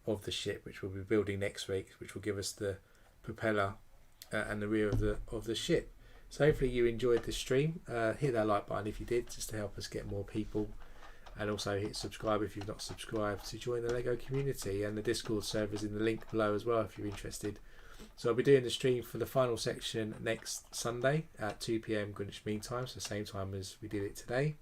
of the ship, which we'll be building next week, which will give us the propeller and the rear of the ship. So hopefully you enjoyed this stream. Hit that like button if you did, just to help us get more people, and also hit subscribe if you've not subscribed to join the LEGO community, and the Discord server is in the link below as well if you're interested. So I'll be doing the stream for the final section next Sunday at 2 PM Greenwich Mean Time, so same time as we did it today.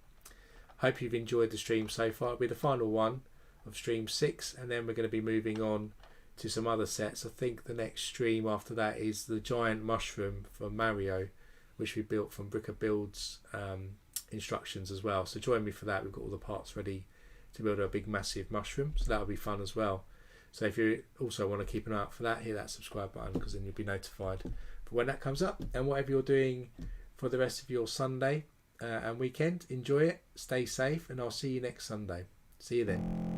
Hope you've enjoyed the stream so far. It'll be the final one of stream 6, and then we're going to be moving on to some other sets. I think the next stream after that is the giant mushroom from Mario, which we built from Bricker Build's instructions as well. So join me for that. We've got all the parts ready to build a big massive mushroom, so that'll be fun as well. So if you also want to keep an eye out for that, hit that subscribe button, because then you'll be notified for when that comes up. And whatever you're doing for the rest of your Sunday and weekend, enjoy it, stay safe, and I'll see you next Sunday. See you then.